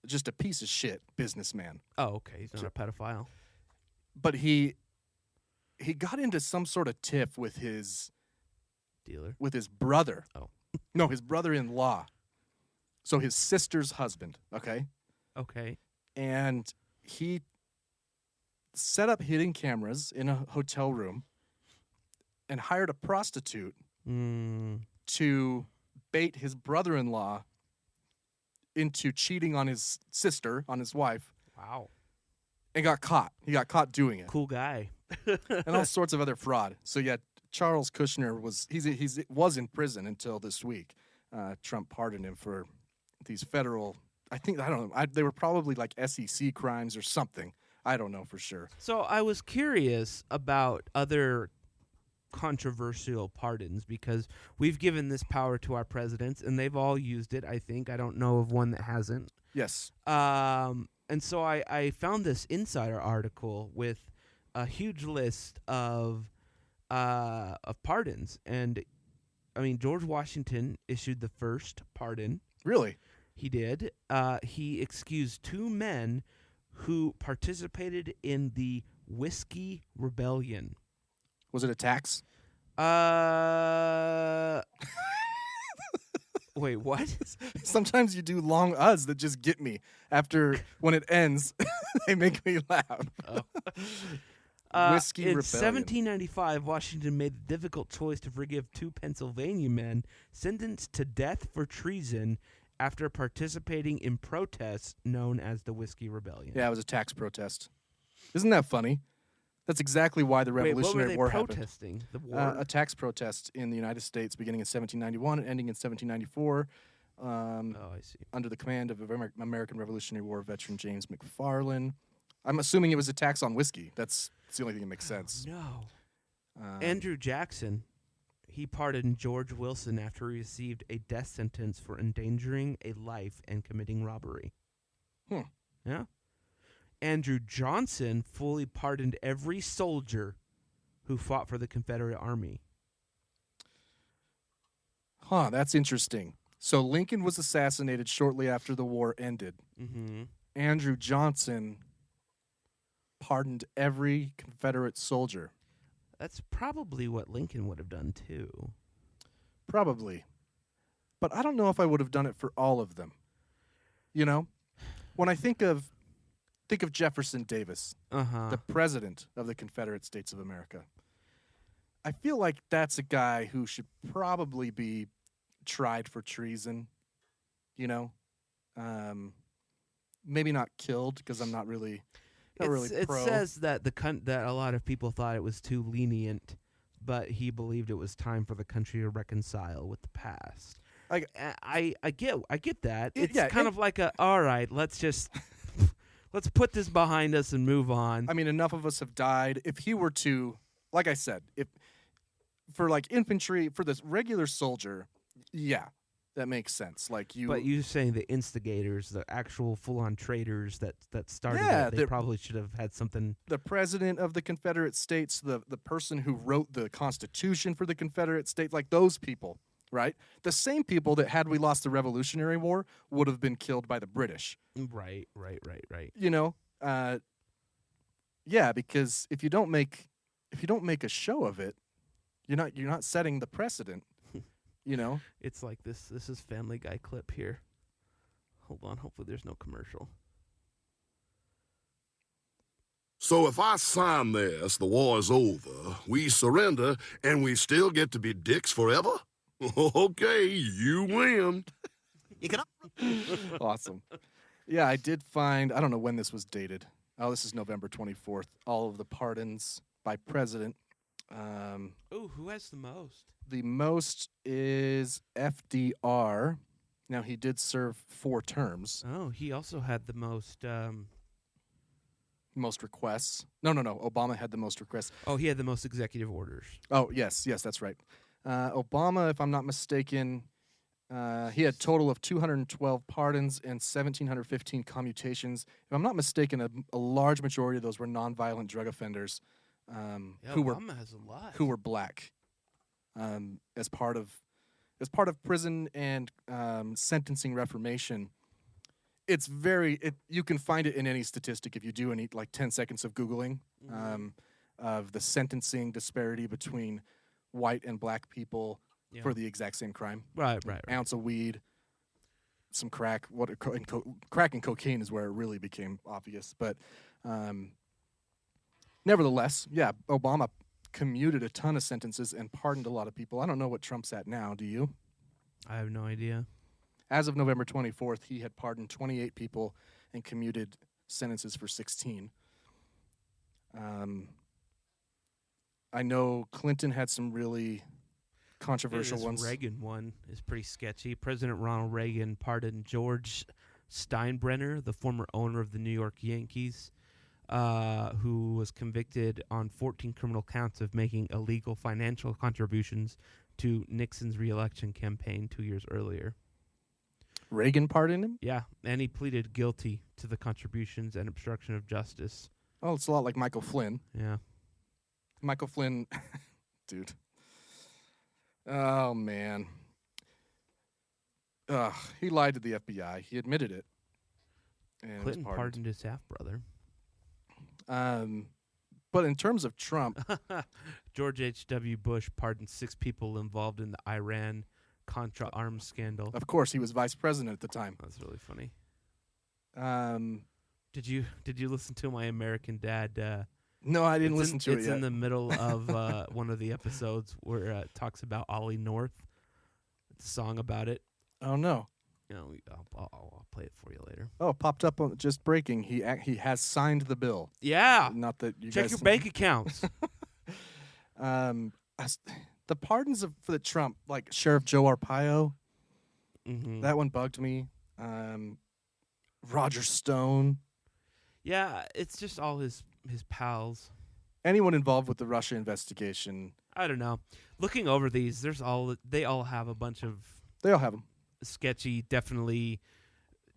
just a piece of shit businessman. Oh, okay. He's not a pedophile. But he got into some sort of tiff with his Dealer. with his brother. Oh. No, his brother-in-law. So his sister's husband, okay? Okay. And he set up hidden cameras in a hotel room and hired a prostitute to bait his brother-in-law into cheating on his sister, on his wife. Wow. And got caught. He got caught doing it. Cool guy. And all sorts of other fraud. So yeah, Charles Kushner was in prison until this week. Trump pardoned him for these federal. I don't know. They were probably like SEC crimes or something. I don't know for sure. So I was curious about other controversial pardons, because we've given this power to our presidents and they've all used it, I think. I don't know of one that hasn't. Yes. And so I found this Insider article with a huge list of pardons. And, I mean, George Washington issued the first pardon. Really? He did. He excused 2 men who participated in the Whiskey Rebellion. Was it a tax? Wait, what? Sometimes you do long uhs that just get me. After when it ends, they make me laugh. Whiskey in Rebellion. 1795, Washington made the difficult choice to forgive 2 Pennsylvania men sentenced to death for treason after participating in protests known as the Whiskey Rebellion. Yeah, it was a tax protest. Isn't that funny? That's exactly why the Revolutionary War happened. Protesting? The war? A tax protest in the United States beginning in 1791 and ending in 1794. I see. Under the command of American Revolutionary War veteran James McFarland. I'm assuming it was a tax on whiskey. That's the only thing that makes sense. No. Andrew Jackson, he pardoned George Wilson after he received a death sentence for endangering a life and committing robbery. Yeah. Andrew Johnson fully pardoned every soldier who fought for the Confederate Army. That's interesting. So Lincoln was assassinated shortly after the war ended. Mm-hmm. Andrew Johnson pardoned every Confederate soldier. That's probably what Lincoln would have done, too. Probably. But I don't know if I would have done it for all of them. You know? When I think of Jefferson Davis, the president of the Confederate States of America, I feel like that's a guy who should probably be tried for treason, you know? Maybe not killed, because I'm not really pro. It says that that a lot of people thought it was too lenient, but he believed it was time for the country to reconcile with the past. I get that. It's kind of like all right, let's just let's put this behind us and move on. I mean, enough of us have died. If he were to, like I said, if for like infantry, for this regular soldier, yeah, that makes sense. Like you, but you're saying the instigators, the actual full-on traitors that started it, they probably should have had something. The president of the Confederate States, the person who wrote the Constitution for the Confederate States, like those people, right? The same people that, had we lost the Revolutionary War, would have been killed by the British. Right. You know, yeah, because if you don't make a show of it, you're not setting the precedent. You know, it's like this is Family Guy clip here. Hold on, hopefully there's no commercial. So if I sign this, the war is over, we surrender, and we still get to be dicks forever? Okay, you win. You can. Awesome. Yeah, I did find, I don't know when this was dated. Oh, this is November 24th. All of the pardons by president. Who has the most? The most is FDR. Now, he did serve 4 terms. Oh, he also had the most... Most requests. No. Obama had the most requests. Oh, he had the most executive orders. Oh, yes, that's right. Obama, if I'm not mistaken, he had a total of 212 pardons and 1,715 commutations. If I'm not mistaken, a large majority of those were nonviolent drug offenders Obama has a lot. who were black. As part of prison and sentencing reformation. It's you can find it in any statistic if you do any 10 seconds of Googling of the sentencing disparity between white and black people for the exact same crime. Right. Ounce of weed, some crack. Crack and cocaine is where it really became obvious. But nevertheless, yeah, Obama commuted a ton of sentences and pardoned a lot of people. I don't know what Trump's at now. Do you? I have no idea. As of November 24th, he had pardoned 28 people and commuted sentences for 16. I know Clinton had some really controversial ones. This Reagan one is pretty sketchy. President Ronald Reagan pardoned George Steinbrenner, the former owner of the New York Yankees, who was convicted on 14 criminal counts of making illegal financial contributions to Nixon's re-election campaign 2 years earlier. Reagan pardoned him? Yeah, and he pleaded guilty to the contributions and obstruction of justice. Oh, it's a lot like Michael Flynn. Yeah. Michael Flynn, dude. Oh, man. He lied to the FBI. He admitted it. And Clinton pardoned his half-brother. But in terms of Trump... George H.W. Bush pardoned 6 people involved in the Iran Contra arms scandal. Of course, he was vice president at the time. That's really funny. Um, Did you listen to my American Dad? No, I didn't listen to it It's yet. in the middle of one of the episodes where it talks about Ollie North. It's a song about it. Oh no. I'll play it for you later. Oh, popped up on just breaking. He has signed the bill. Yeah. Not that you Check guys your bank accounts. The pardons for the Trump, like Sheriff Joe Arpaio, that one bugged me. Roger Stone. Yeah, it's just all his pals. Anyone involved with the Russia investigation. I don't know. Looking over these, they all have a bunch of. They all have them. Sketchy, definitely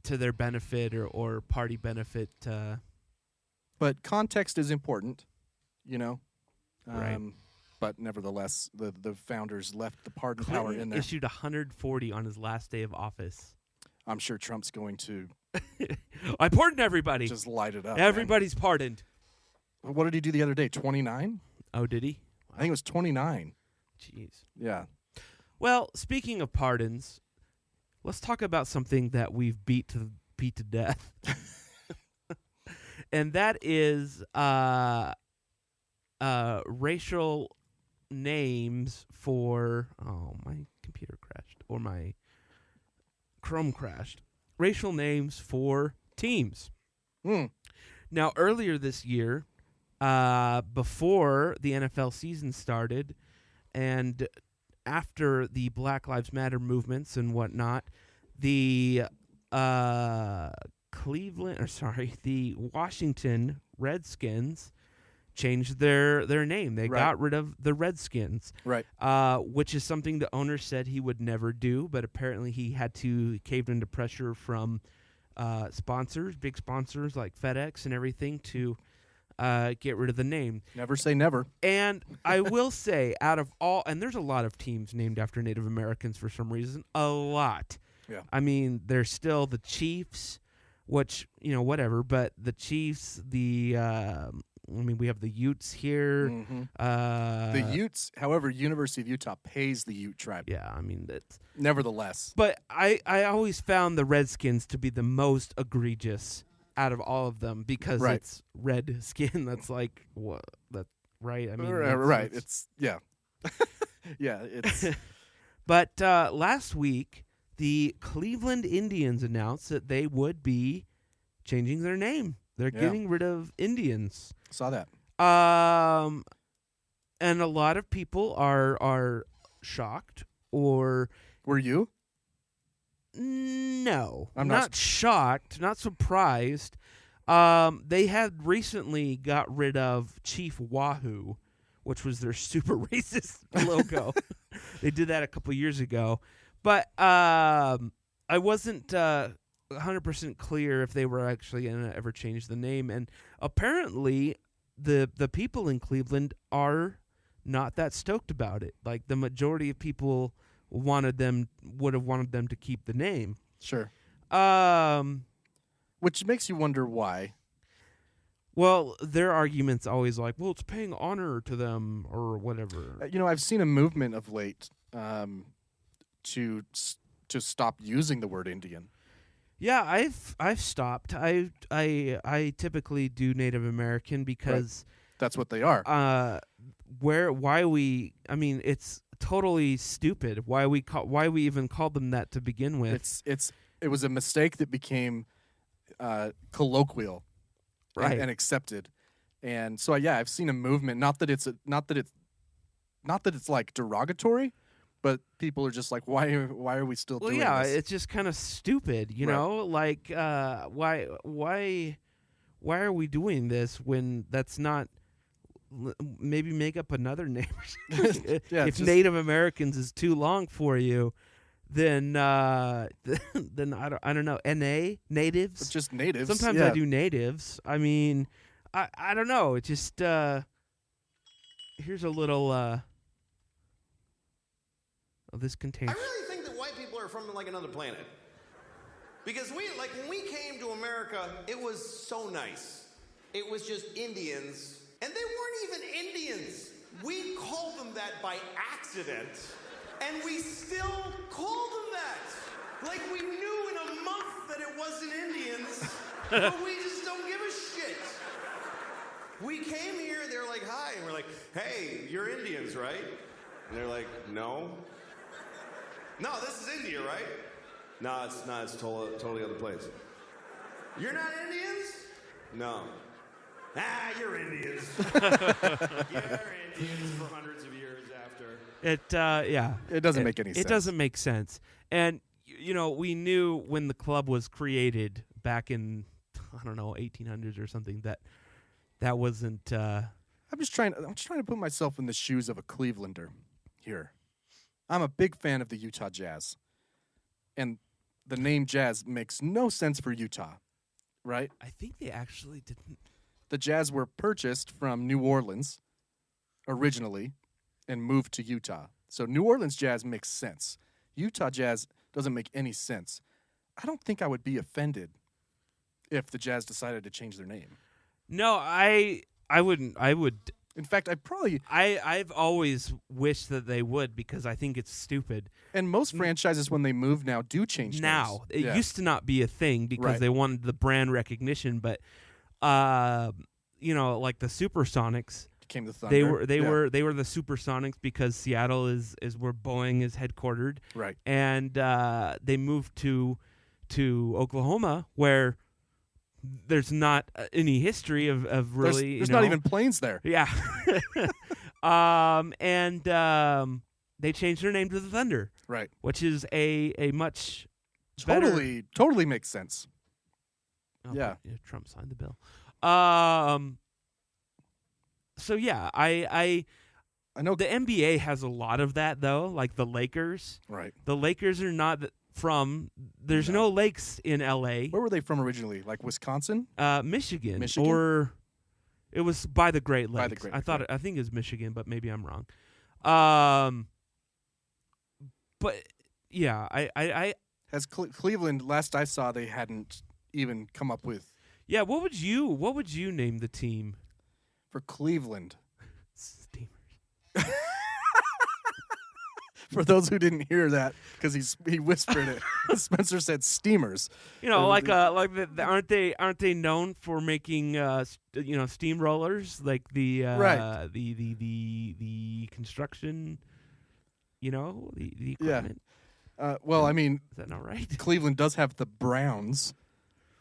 to their benefit or party benefit. But context is important, you know. Right. But nevertheless, the founders left the pardon Clinton power in there. Issued 140 on his last day of office. I'm sure Trump's going to. I pardoned everybody. Just light it up. Everybody's pardoned. What did he do the other day? 29? Oh, did he? I think it was 29. Jeez. Yeah. Well, speaking of pardons, let's talk about something that we've beat to death, and that is racial names for. Oh, my computer crashed, or my Chrome crashed. Racial names for teams. Now, earlier this year, before the NFL season started, and after the Black Lives Matter movements and whatnot, the the Washington Redskins changed their name. They got rid of the Redskins, right? Which is something the owner said he would never do, but apparently he caved into pressure from sponsors, big sponsors like FedEx and everything to get rid of the name. Never say never. And I will say, out of all, and there's a lot of teams named after Native Americans for some reason, a lot. Yeah. I mean, there's still the Chiefs, which, whatever, but the Chiefs, we have the Utes here. The Utes, however, University of Utah pays the Ute tribe. Yeah, I mean, that's... Nevertheless. But I always found the Redskins to be the most egregious out of all of them because it's red skin. That's like, what? That, right? I mean, right. It's, yeah. Yeah, it's... But last week, the Cleveland Indians announced that they would be changing their name. They're getting rid of Indians. Saw that. And a lot of people are shocked or... Were you? No. I'm not shocked, not surprised. They had recently got rid of Chief Wahoo, which was their super racist logo. They did that a couple years ago. But I wasn't 100% clear if they were actually going to ever change the name. And apparently the people in Cleveland are not that stoked about it. Like, the majority of people would have wanted them to keep the name. Sure. Which makes you wonder why. Well, their argument's always like, well, it's paying honor to them or whatever. I've seen a movement of late to stop using the word Indian. Yeah, I've stopped. I typically do Native American because that's what they are. It's totally stupid. Why we even called them that to begin with? It was a mistake that became colloquial, and accepted. And so I've seen a movement. Not that it's like derogatory, but people are just like, why are we still doing this? It's just kind of stupid, you know? Like, why are we doing this when that's not? Maybe make up another name. If Native Americans is too long for you, then I don't know. Natives. But just natives. Sometimes I do natives. I mean, I don't know. It just here's a little of this contains. I really think that white people are from like another planet. Because when we came to America, it was so nice. It was just Indians, and they weren't even Indians. We called them that by accident. And we still call them that. Like we knew in a month that it wasn't Indians, but we just don't give a shit. We came here, they're like, hi, and we're like, hey, you're Indians, right? And they're like, no. No, this is India, right? No, it's not. It's totally other place. You're not Indians? No. You're Indians. You're Indians for hundreds of years after. Yeah. It doesn't make any sense. It doesn't make sense. And, we knew when the club was created back in, 1800s or something, that wasn't... I'm just trying to put myself in the shoes of a Clevelander here. I'm a big fan of the Utah Jazz. And the name Jazz makes no sense for Utah, right? I think they actually didn't. The Jazz were purchased from New Orleans originally and moved to Utah. So New Orleans Jazz makes sense. Utah Jazz doesn't make any sense. I don't think I would be offended if the Jazz decided to change their name. No, I wouldn't. I would. In fact, I've always wished that they would because I think it's stupid. And most franchises, when they move now, do change now. names. It used to not be a thing because they wanted the brand recognition, but like the Supersonics became the Thunder. They were the Supersonics because Seattle is where Boeing is headquartered. Right. And they moved to Oklahoma where there's not any history of really. There's not even planes there. Yeah. They changed their name to the Thunder. Right. Which is a much better. Totally makes sense. Oh, yeah. Trump signed the bill. So yeah, I know the NBA has a lot of that though, like the Lakers. Right. The Lakers are not from. There's no lakes in LA. Where were they from originally? Like Wisconsin? Michigan. Michigan? Or it was by the Great Lakes. By the Great Lakes. I think it was Michigan, but maybe I'm wrong. But yeah, I As Cleveland, last I saw, they hadn't even come up with. Yeah, what would you name the team for Cleveland? Steamers. For those who didn't hear that, because he whispered it, Spencer said Steamers. Aren't they known for making steamrollers, like the right. the construction, the equipment. Yeah. Well, I mean, is that not right? Cleveland does have the Browns.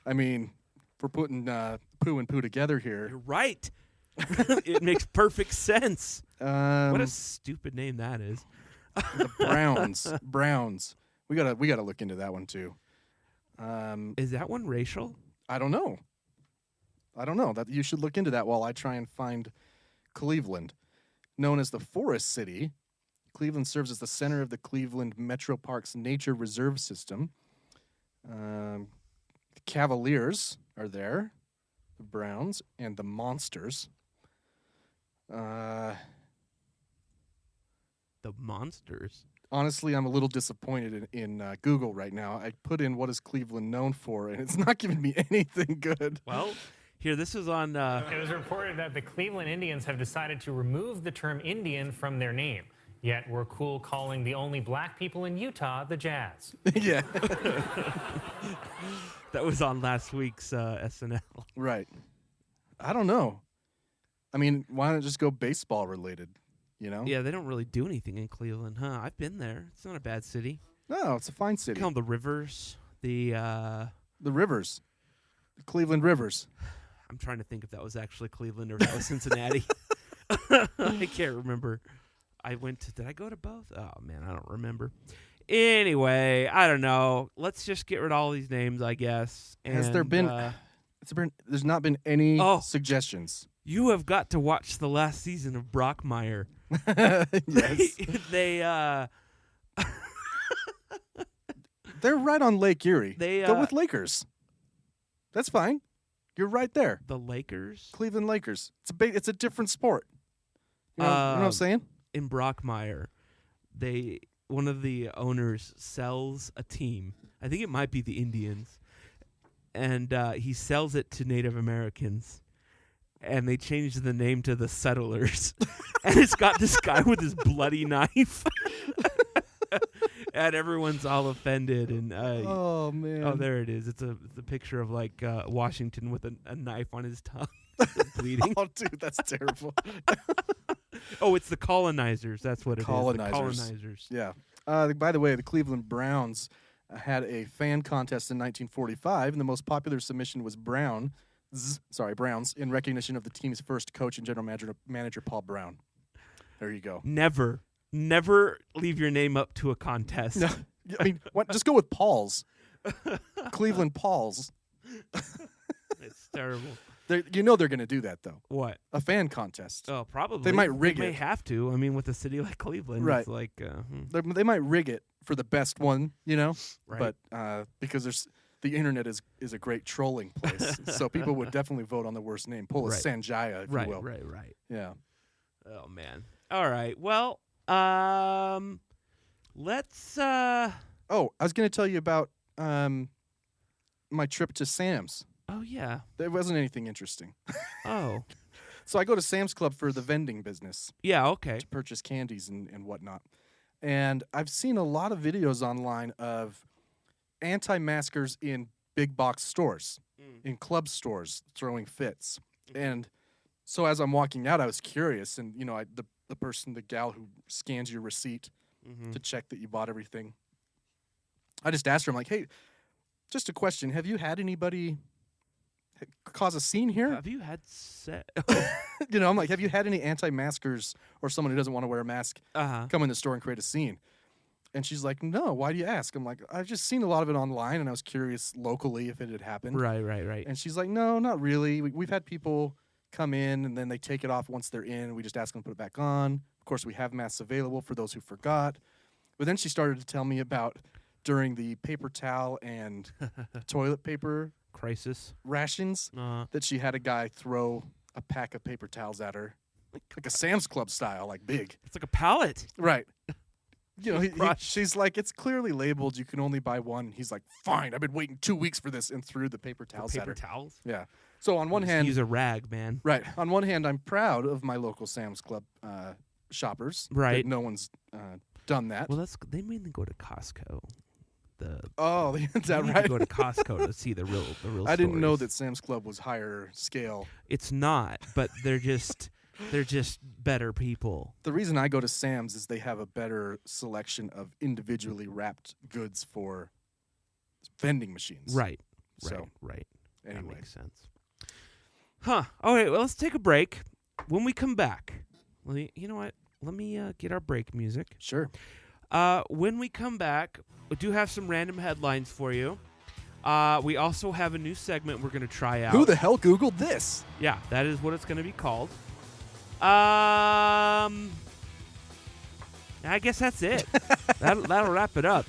I mean, if we're putting poo and poo together here. You're right. It makes perfect sense. What a stupid name that is. The Browns. We gotta look into that one too. Is that one racial? I don't know. That you should look into that while I try and find Cleveland. Known as the Forest City, Cleveland serves as the center of the Cleveland Metro Parks Nature Reserve System. The Cavaliers are there, the Browns, and the Monsters. The Monsters. Honestly, I'm a little disappointed in Google right now. I put in what is Cleveland known for, and it's not giving me anything good. Well, here, this is on... It was reported that the Cleveland Indians have decided to remove the term Indian from their name. Yet we're cool calling the only black people in Utah the Jazz. Yeah. That was on last week's SNL. Right. I don't know. I mean, why not just go baseball related? Yeah, they don't really do anything in Cleveland, huh? I've been there. It's not a bad city. No, it's a fine city. Call them the Rivers. The Rivers. The Cleveland Rivers. I'm trying to think if that was actually Cleveland or if that was Cincinnati. I can't remember. Did I go to both? Oh, man, I don't remember. Anyway, I don't know. Let's just get rid of all these names, I guess. Has there been... there's not been any suggestions. You have got to watch the last season of Brockmire. Yes. They're right on Lake Erie. Go with Lakers. That's fine. You're right there. The Lakers? Cleveland Lakers. It's a different sport. You know what I'm saying? In Brockmire, one of the owners sells a team. I think it might be the Indians. And he sells it to Native Americans. And they changed the name to the Settlers. And it's got this guy with his bloody knife. And everyone's all offended. And oh man! Oh, there it is. It's a picture of like Washington with a knife on his tongue, bleeding. Oh, dude, that's terrible. Oh, it's the colonizers. That's what it is. The colonizers. Yeah. By the way, the Cleveland Browns had a fan contest in 1945, and the most popular submission was Browns, in recognition of the team's first coach and general manager Paul Brown. There you go. Never leave your name up to a contest. No, I mean, just go with Paul's. Cleveland Paul's. It's terrible. They're going to do that, though. What? A fan contest. Oh, probably. They might rig it. They may have to. I mean, with a city like Cleveland, right. It's like... They might rig it for the best one, Right. But because the internet is a great trolling place, so people would definitely vote on the worst name. Pull a Sanjaya, if you will. Right. Yeah. Oh, man. All right. Well, let's... Oh, I was going to tell you about my trip to Sam's. Oh, yeah. There wasn't anything interesting. Oh. So I go to Sam's Club for the vending business. Yeah, okay. To purchase candies and whatnot. And I've seen a lot of videos online of anti-maskers in big box stores, in club stores, throwing fits. And so as I'm walking out, I was curious. And, the gal who scans your receipt to check that you bought everything, I just asked her, I'm like, hey, just a question. Have you had anybody cause a scene here? Have you had I'm like, have you had any anti-maskers or someone who doesn't want to wear a mask come in the store and create a scene? And she's like, no, why do you ask? I'm like, I've just seen a lot of it online, and I was curious locally if it had happened. Right. And she's like, no, not really. We've had people come in, and then they take it off once they're in. We just ask them to put it back on. Of course, we have masks available for those who forgot. But then she started to tell me about during the paper towel and toilet paper crisis rations that she had a guy throw a pack of paper towels at her, like a Sam's Club style, like big. It's like a pallet. Right. She's like, it's clearly labeled you can only buy one. He's like, fine, I've been waiting 2 weeks for this, and threw the paper towels at her. Paper towels? Yeah. So on one hand... use a rag, man. Right. On one hand, I'm proud of my local Sam's Club shoppers. Right. That no one's done that. Well, they mainly go to Costco. Is that you right? Go to Costco to see the real. I didn't know that Sam's Club was higher scale. It's not, but they're just better people. The reason I go to Sam's is they have a better selection of individually wrapped goods for vending machines. Right. Anyway. That makes sense. Huh. All right. Well, let's take a break. When we come back, you know what? Let me get our break music. Sure. When we come back, we do have some random headlines for you. We also have a new segment we're going to try out. Who the hell Googled this? Yeah, that is what it's going to be called. I guess that's it. That'll wrap it up.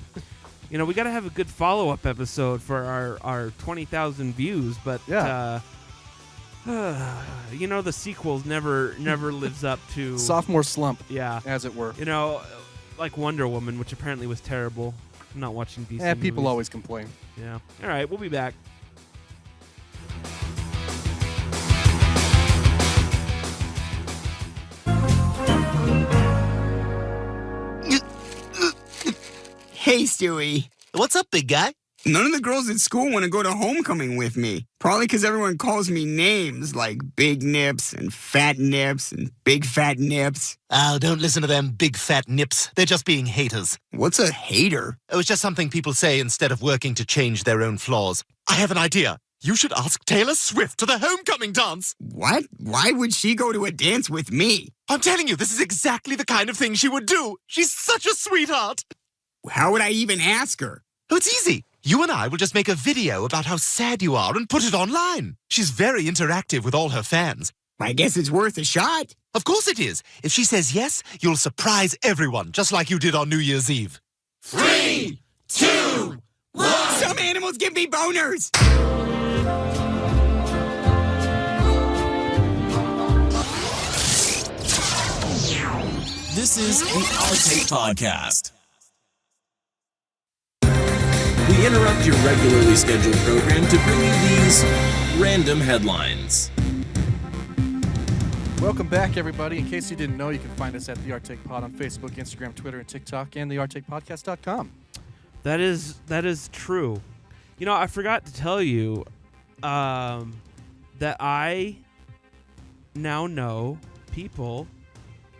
We got to have a good follow-up episode for our 20,000 views, but the sequels never lives up to sophomore slump. Yeah, as it were. Like Wonder Woman, which apparently was terrible. I'm not watching DC movies. People always complain. Yeah. All right, we'll be back. Hey, Stewie. What's up, big guy? None of the girls at school want to go to homecoming with me. Probably because everyone calls me names like Big Nips and Fat Nips and Big Fat Nips. Oh, don't listen to them big fat nips. They're just being haters. What's a hater? Oh, it's just something people say instead of working to change their own flaws. I have an idea. You should ask Taylor Swift to the homecoming dance. What? Why would she go to a dance with me? I'm telling you, this is exactly the kind of thing she would do. She's such a sweetheart. How would I even ask her? Oh, it's easy. You and I will just make a video about how sad you are and put it online. She's very interactive with all her fans. I guess it's worth a shot. Of course it is. If she says yes, you'll surprise everyone, just like you did on New Year's Eve. 3, 2, 1. Some animals give me boners. This is the Our Take Podcast. We interrupt your regularly scheduled program to bring you these random headlines. Welcome back, everybody. In case you didn't know, you can find us at the Our Take Pod on Facebook, Instagram, Twitter, and TikTok, and theourtakepodcast.com. That is true. You know, I forgot to tell you that I now know people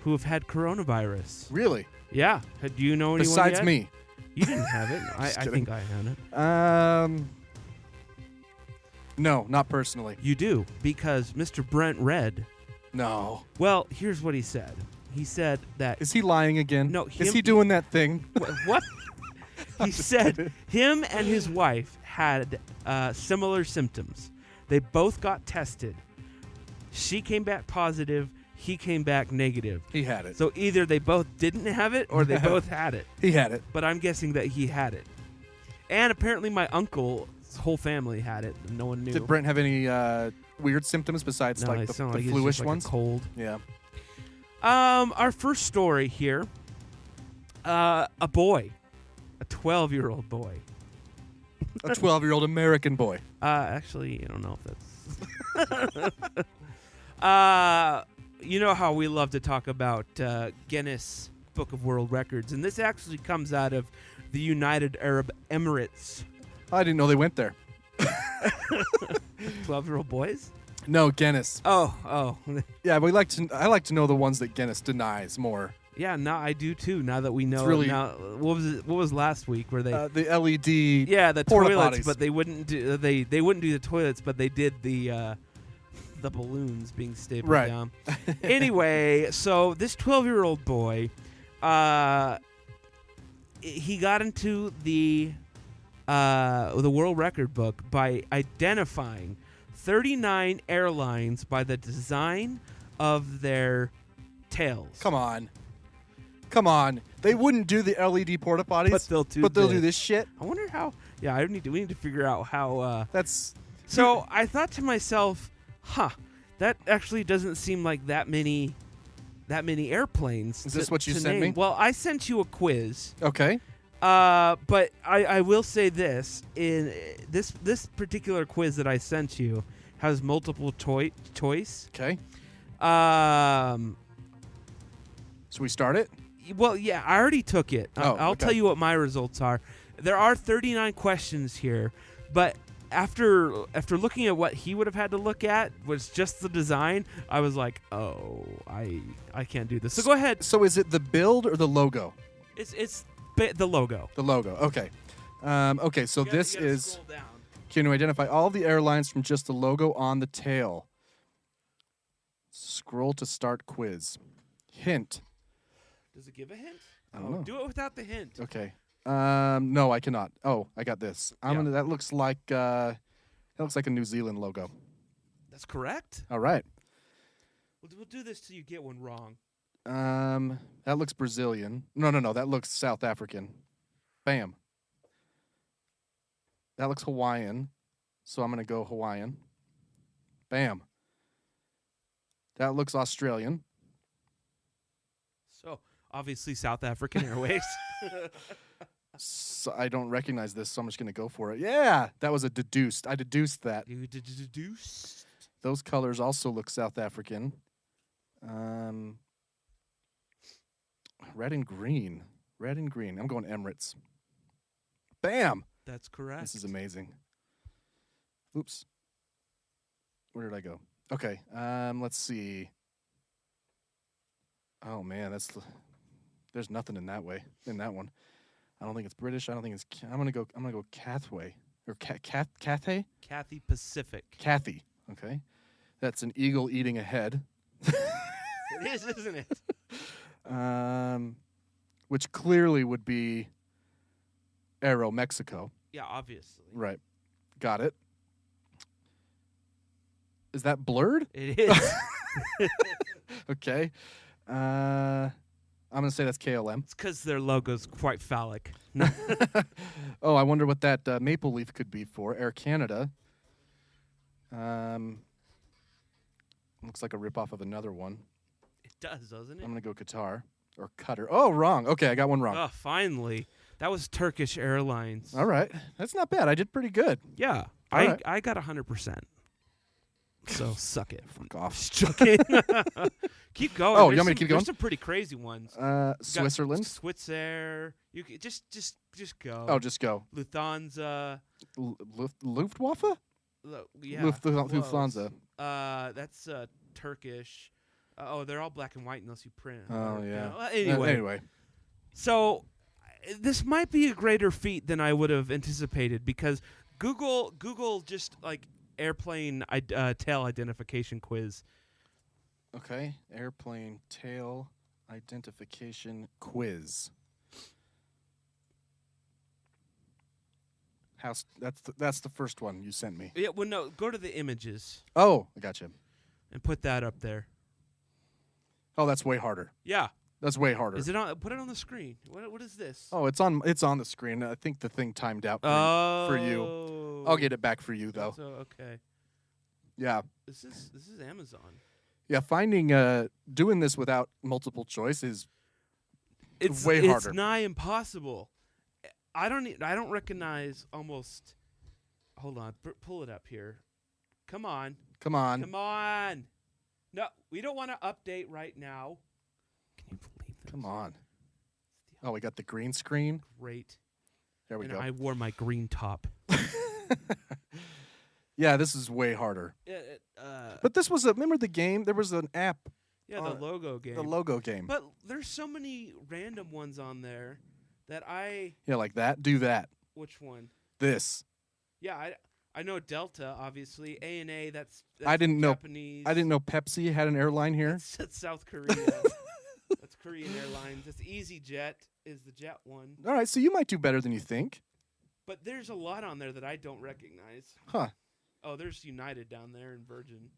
who have had coronavirus. Really? Yeah. Do you know anyone Besides yet? me. You didn't have it. I think I had it. No, not personally. You do, because Mr. Brent Red. No. Well, here's what he said. He said that... Is he lying again? No. Is he doing that thing? What? He said him and his wife had similar symptoms. They both got tested. She came back positive. He came back negative. He had it. So either they both didn't have it or they both had it. He had it. But I'm guessing that he had it. And apparently my uncle's whole family had it. And no one knew. Did Brent have any weird symptoms besides No, like it the sounded like it's fluish just like a ones? cold. Yeah. Our first story here. A boy. A 12-year-old boy. A 12-year-old American boy. Actually, I don't know if that's... you know how we love to talk about Guinness Book of World Records, and this actually comes out of the United Arab Emirates. I didn't know they went there. 12-year-old boys? No, Guinness. Oh. Yeah, but I like to know the ones that Guinness denies more. Yeah, no, I do too. Now that we know, really, now what was last week where they the LED the porta-potties. toilets, but they wouldn't do they wouldn't do the toilets, but they did the balloons being stapled down. Anyway, so this 12-year-old boy, he got into the world record book by identifying 39 airlines by the design of their tails. Come on. They wouldn't do the LED porta potties, but they'll do this shit. I wonder how. Yeah, we need to figure out how. That's. So I thought to myself, that actually doesn't seem like that many airplanes. Is this what you sent me? Well, I sent you a quiz. Okay. But I will say this: in this particular quiz that I sent you has multiple choice. Okay. Should we start it? Well, yeah, I already took it. I'll okay. tell you what my results are. There are 39 questions here, but after looking at what he would have had to look at was just the design, I was like, oh, I can't do this. So go ahead. So is it the build or the logo? It's the logo. The logo. Okay. Okay. So this is. Can you identify all the airlines from just the logo on the tail? Scroll to start quiz. Hint. Does it give a hint? I don't know. Do it without the hint. Okay. No, I cannot. Oh, I got this. That looks like a New Zealand logo. That's correct. All right. We'll do this till you get one wrong. That looks Brazilian. No. That looks South African. Bam. That looks Hawaiian. So I'm gonna go Hawaiian. Bam. That looks Australian. So obviously South African Airways. So I don't recognize this, so I'm just going to go for it. Yeah, that was a deduced. I deduced that. You deduced? Those colors also look South African. Red and green. Red and green. I'm going Emirates. Bam! That's correct. This is amazing. Oops. Where did I go? Okay, let's see. Oh, man, there's nothing in that one. I don't think it's British. I don't think it's. I'm gonna go Cathway or Cathay. Cathay Pacific. Cathay. Okay, that's an eagle eating a head. It is, isn't it? Which clearly would be Aero Mexico. Yeah, obviously. Right. Got it. Is that blurred? It is. Okay. I'm going to say that's KLM. It's because their logo's quite phallic. Oh, I wonder what that maple leaf could be for. Air Canada. Looks like a ripoff of another one. It does, doesn't it? I'm going to go Qatar. Or Qatar. Oh, wrong. Okay, I got one wrong. Oh, finally. That was Turkish Airlines. All right. That's not bad. I did pretty good. Yeah. All right. I got 100%. So suck it. Fuck off. Just joking. Keep going. Oh, There's you want me to keep going? There's some pretty crazy ones. Switzerland. Switzer. You could just go. Oh, just go. Lufthansa. Luftwaffe? Yeah. Lufthansa. That's Turkish. They're all black and white unless you print. Oh, yeah. Anyway. So this might be a greater feat than I would have anticipated because Google just like airplane tail identification quiz. Okay, airplane tail identification quiz. That's the first one you sent me. Yeah, well, no, go to the images. Oh, I gotcha. And put that up there. Oh, that's way harder. Yeah. That's way harder. Is it on? Put it on the screen. What is this? Oh, it's on the screen. I think the thing timed out for you. I'll get it back for you though. So okay. Yeah. This is Amazon. Yeah, finding doing this without multiple choice is way harder. It's nigh impossible. I don't recognize almost. Hold on, pull it up here. Come on. Come on. Come on. No, we don't want to update right now. Can you believe this? Come on. Oh, we got the green screen. Great. There we go. I wore my green top. Yeah, this is way harder. But this was remember the game? There was an app. Yeah, the logo game. The logo game. But there's so many random ones on there that Yeah, like that. Do that. Which one? This. Yeah, I know Delta, obviously. A&A, that's I didn't Japanese. know. I didn't know Pepsi had an airline here. That's South Korea. That's Korean Airlines. That's EasyJet is the jet one. All right, so you might do better than you think. But there's a lot on there that I don't recognize. Huh. Oh, there's United down there in Virgin.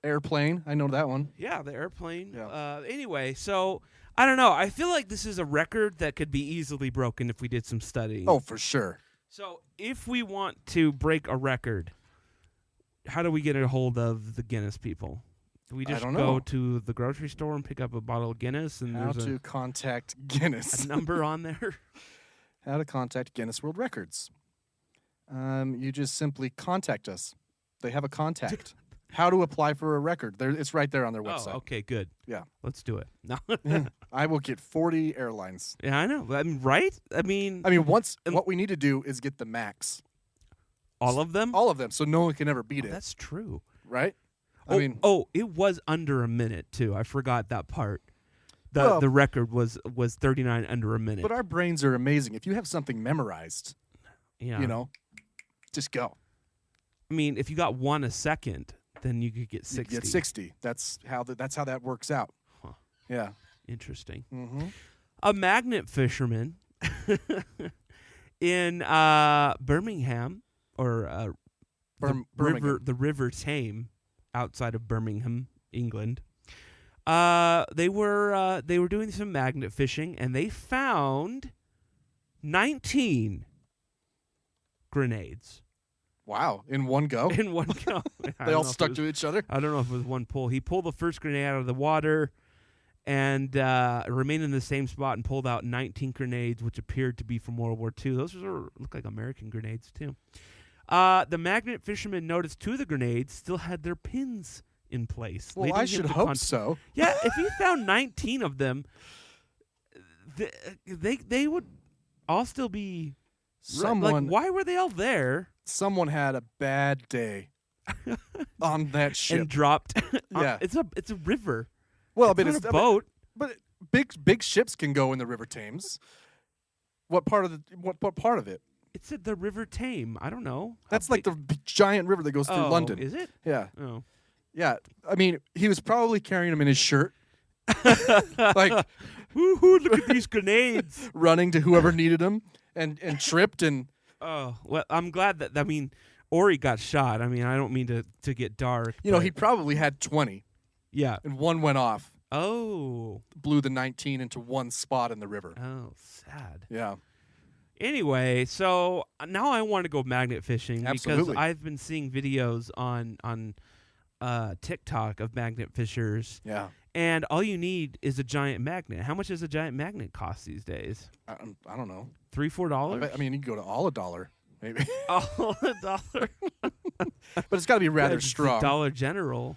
Airplane, I know that one. Yeah, the airplane. Yeah. Anyway, so I don't know. I feel like this is a record that could be easily broken if we did some studying. Oh, for sure. So if we want to break a record, how do we get a hold of the Guinness people? Do we just go to the grocery store and pick up a bottle of Guinness? And how there's to contact Guinness. A number on there? How to contact Guinness World Records. You just simply contact us. They have a contact. How to apply for a record. It's right there on their website. Oh, okay, good. Yeah. Let's do it. No. I will get 40 airlines. Yeah, I know. I mean, right? I mean, what we need to do is get the max. All of them? All of them, so no one can ever beat it. That's true. Right? It was under a minute, too. I forgot that part. The record was 39 under a minute. But our brains are amazing. If you have something memorized, yeah. Just go. I mean, if you got one a second, then you could get 60. You get 60. That's how that works out. Huh. Yeah. Interesting. Mm-hmm. A magnet fisherman in Birmingham, or Birmingham. the River Tame, outside of Birmingham, England. They were doing some magnet fishing, and they found 19 grenades. Wow, in one go? In one go. They all stuck to each other? I don't know if it was one pull. He pulled the first grenade out of the water and remained in the same spot and pulled out 19 grenades, which appeared to be from World War II. Those look like American grenades, too. The magnet fisherman noticed 2 of the grenades still had their pins in place. Well, I should hope so. Yeah, if he found 19 of them, they would all still be... why were they all there? Someone had a bad day on that ship and dropped. Yeah, it's a river. Well, it's not a boat. But big ships can go in the River Thames. What part of it? It said the River Tame. I don't know. That's like the giant river that goes through London. Is it? Yeah. Oh. Yeah. I mean, he was probably carrying them in his shirt. Like, woo-hoo, look at these grenades. Running to whoever needed them and tripped and... Oh, well, I'm glad that, Ori got shot. I mean, I don't mean to get dark. He probably had 20. Yeah. And one went off. Oh. Blew the 19 into one spot in the river. Oh, sad. Yeah. Anyway, so now I want to go magnet fishing. Absolutely. Because I've been seeing videos on TikTok of magnet fishers. Yeah. And all you need is a giant magnet. How much does a giant magnet cost these days? I don't know. $3-4? I mean, you can go to all $1, maybe. All $1? But it's got to be rather It's the strong. Dollar General.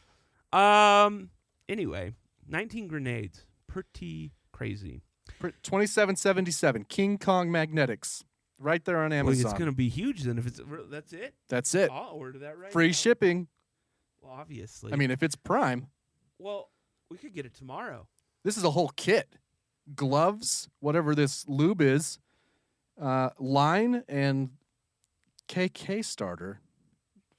Anyway, 19 grenades. Pretty crazy. 2777 King Kong Magnetics. Right there on Well, Amazon. it's going to be huge then. If that's it. That's it. I'll order that right Free now. shipping. Well, obviously. I mean, if it's Prime. Well, we could get it tomorrow. This is a whole kit. Gloves, whatever this lube is, line, and KK starter.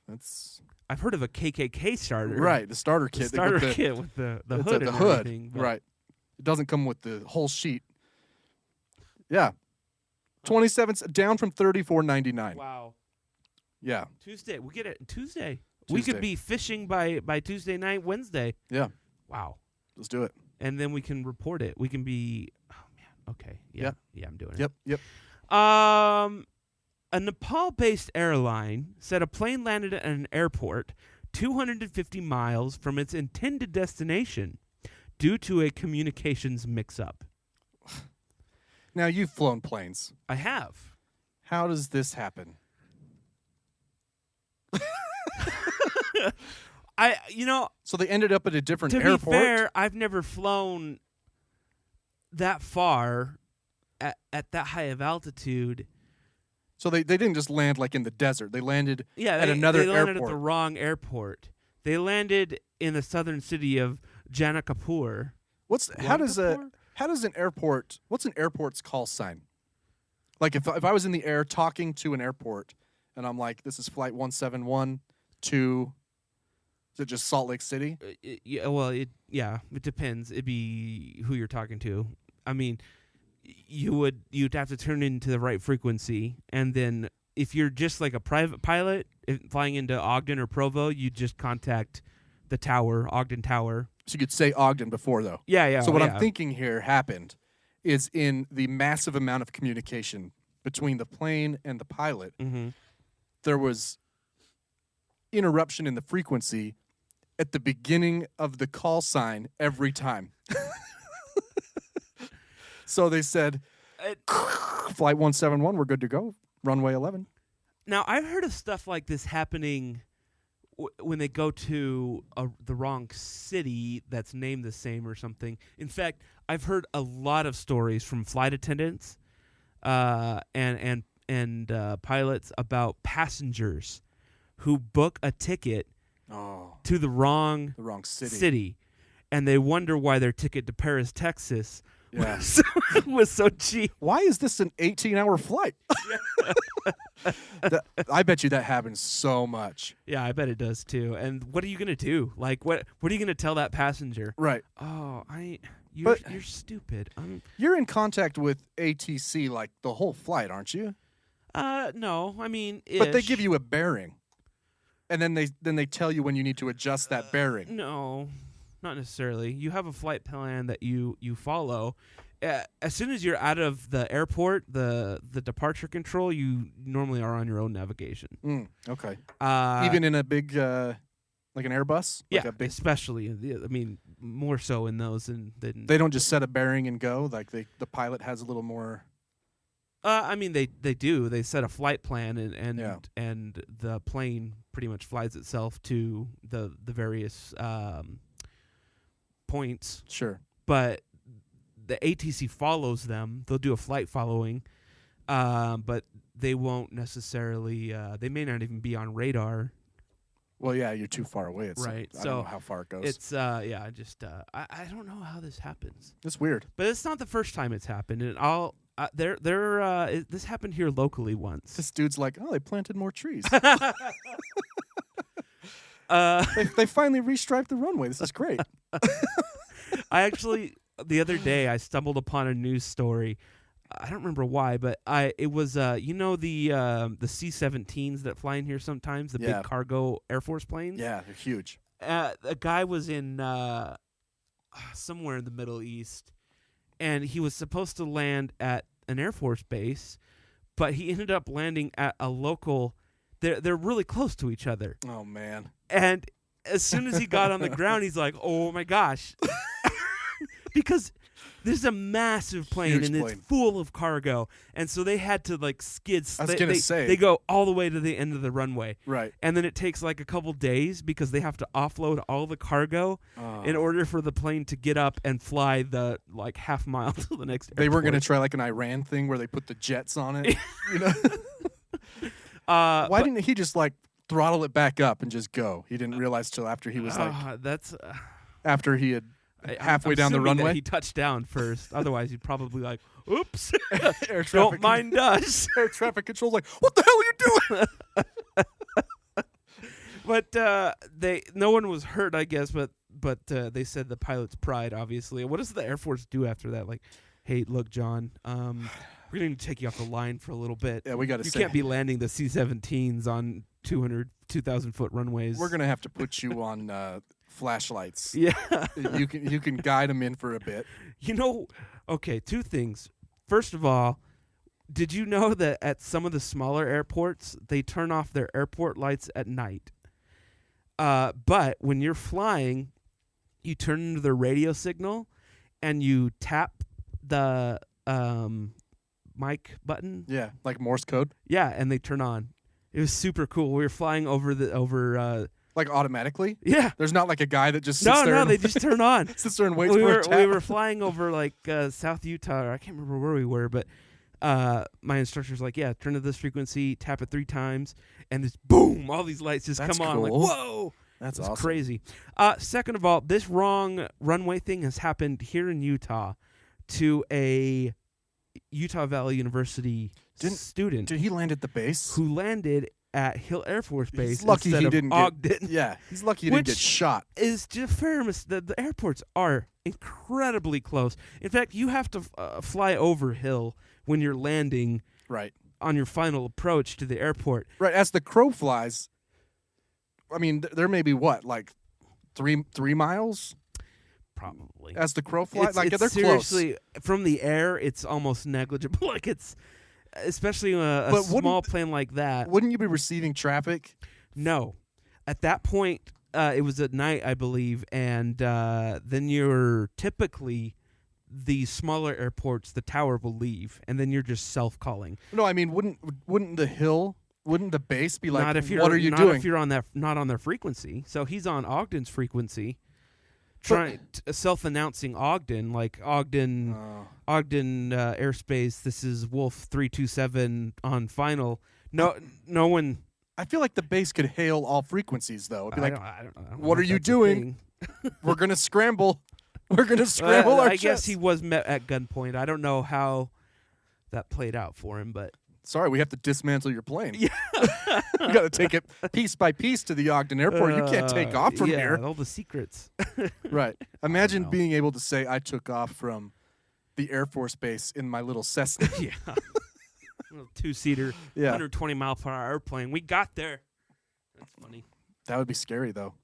That's I've heard of a KKK starter. right. The starter kit. The starter kit with the it's hood the and hood. everything, but- Right. It doesn't come with the whole sheet. Yeah. 27 down from $34.99. Wow. Yeah. Tuesday. We get it Tuesday. We could be fishing by Tuesday night, Wednesday. Yeah. Wow. Let's do it. And then we can report it. We can be. Oh man. Okay. Yeah. Yeah. I'm doing Yep. Yep. it. A Nepal-based airline said a plane landed at an airport 250 miles from its intended destination due to a communications mix-up. Now, you've flown planes. I have. How does this happen? So they ended up at a different to airport? be fair, I've never flown that far at that high of altitude. So they didn't just land like in the desert. They landed at they another landed airport. at the wrong airport. They landed in the southern city of Janakpur. How does an airport? What's an airport's call sign? Like if I was in the air talking to an airport, and I'm like, "This is flight 171 to." Is it just Salt Lake City? It depends. It'd be who you're talking to. I mean, you'd have to turn into the right frequency, and then if you're just like a private pilot flying into Ogden or Provo, you just contact the tower, Ogden Tower. So you could say Ogden before, though. Yeah. So what I'm thinking here happened is in the massive amount of communication between the plane and the pilot, there was interruption in the frequency at the beginning of the call sign every time. So they said, flight 171, we're good to go. Runway 11. Now, I've heard of stuff like this happening when they go to the wrong city that's named the same or something. In fact, I've heard a lot of stories from flight attendants and pilots about passengers who book a ticket to the wrong city, and they wonder why their ticket to Paris, Texas was so cheap. Why is this an 18-hour flight? I bet you that happens so much. Yeah, I bet it does too. And what are you gonna do? Like, what are you gonna tell that passenger? Right. Oh, you're stupid. You're in contact with ATC like the whole flight, aren't you? No. I mean, but they give you a bearing, and then they tell you when you need to adjust that bearing. No, not necessarily. You have a flight plan that you follow. As soon as you're out of the airport, the departure control, you normally are on your own navigation. Okay. Even in a big, like an Airbus? Yeah, like especially. I mean, more so in those than they don't just set a bearing and go. Like the pilot has a little more. I mean, they do. They set a flight plan, and the plane pretty much flies itself to the various points. Sure. But the ATC follows them. They'll do a flight following, but they won't necessarily. They may not even be on radar. Well, yeah, you're too far away. Right. I don't know how far it goes. It's I don't know how this happens. It's weird. But it's not the first time it's happened, and this happened here locally once. This dude's like, oh, they planted more trees. They finally restriped the runway. This is great. I actually, the other day, I stumbled upon a news story. I don't remember why, but it was the C-17s that fly in here sometimes, the big cargo Air Force planes. Yeah, they're huge. A guy was in somewhere in the Middle East, and he was supposed to land at an Air Force base, but he ended up landing at a local. They're really close to each other. Oh man! And as soon as he got on the ground, he's like, "Oh my gosh!" Because This is a massive plane, Huge and plane. it's full of cargo. And so they had to, like, skid. I was gonna say. They go all the way to the end of the runway. Right. And then it takes, like, a couple days because they have to offload all the cargo in order for the plane to get up and fly the, like, half mile to the next They weren't going to airport. try like an Iran thing where they put the jets on it. You know? Why didn't he just, like, throttle it back up and just go? He didn't realize till after he was, like, after he had halfway I'm down the assuming that runway. he touched down first. Otherwise, he'd probably like, "Oops, Air traffic don't mind us." Air traffic control's like, "What the hell are you doing?" But no one was hurt, I guess. But they said the pilot's pride, obviously. What does the Air Force do after that? Like, hey, look, John, we're going to take you off the line for a little bit. Yeah, we got to. You can't be landing the C-17s on 2,000-foot runways. We're gonna have to put you on flashlights. Yeah, you can guide them in for a bit. You know, okay, two things. First of all, did you know that at some of the smaller airports, they turn off their airport lights at night? But when you're flying, you turn into their radio signal and you tap the mic button. Yeah, like Morse code. Yeah, and they turn on. It was super cool. We were flying over like automatically. Yeah, there's not like a guy that just sits there. No, they just turn on. Sits there and waits for a tap. We were flying over like South Utah. Or I can't remember where we were, but my instructor's like, "Yeah, turn to this frequency, tap it 3 times, and this boom, all these lights just That's come on." cool. Like, whoa, that's it's awesome. crazy. Second of all, this wrong runway thing has happened here in Utah to a Utah Valley University student. Did he land at the base? Who landed at Hill Air Force Base? He's lucky instead he of didn't Ogden. get. Yeah, he's lucky he didn't get shot. Is just fair. The airports are incredibly close. In fact, you have to fly over Hill when you're landing. Right. On your final approach to the airport. Right. As the crow flies, I mean, there may be what, like 3 miles. Probably. As the crow flies, like it's they're seriously, close. From the air, it's almost negligible. Like it's, especially a small plane like that. Wouldn't you be receiving traffic? No. At that point, it was at night, I believe, and then you're typically the smaller airports, the tower will leave, and then you're just self-calling. No, I mean, wouldn't the base be like, not if you're, what are you not doing? If you're on that, not on their frequency. So he's on Ogden's frequency. Self-announcing Ogden, like Ogden airspace. This is Wolf 327 on final. No one. I feel like the base could hail all frequencies, though. It'd be like, I don't know what are if you that's a doing? We're gonna scramble. We're gonna scramble our I guess jets. he was met at gunpoint. I don't know how that played out for him, but sorry, we have to dismantle your plane. Yeah. We got to take it piece by piece to the Ogden Airport. You can't take off from here. All the secrets. Right. Imagine being able to say, I took off from the Air Force Base in my little Cessna. Yeah. Little 2-seater, 120 mile per hour airplane. We got there. That's funny. That would be scary, though.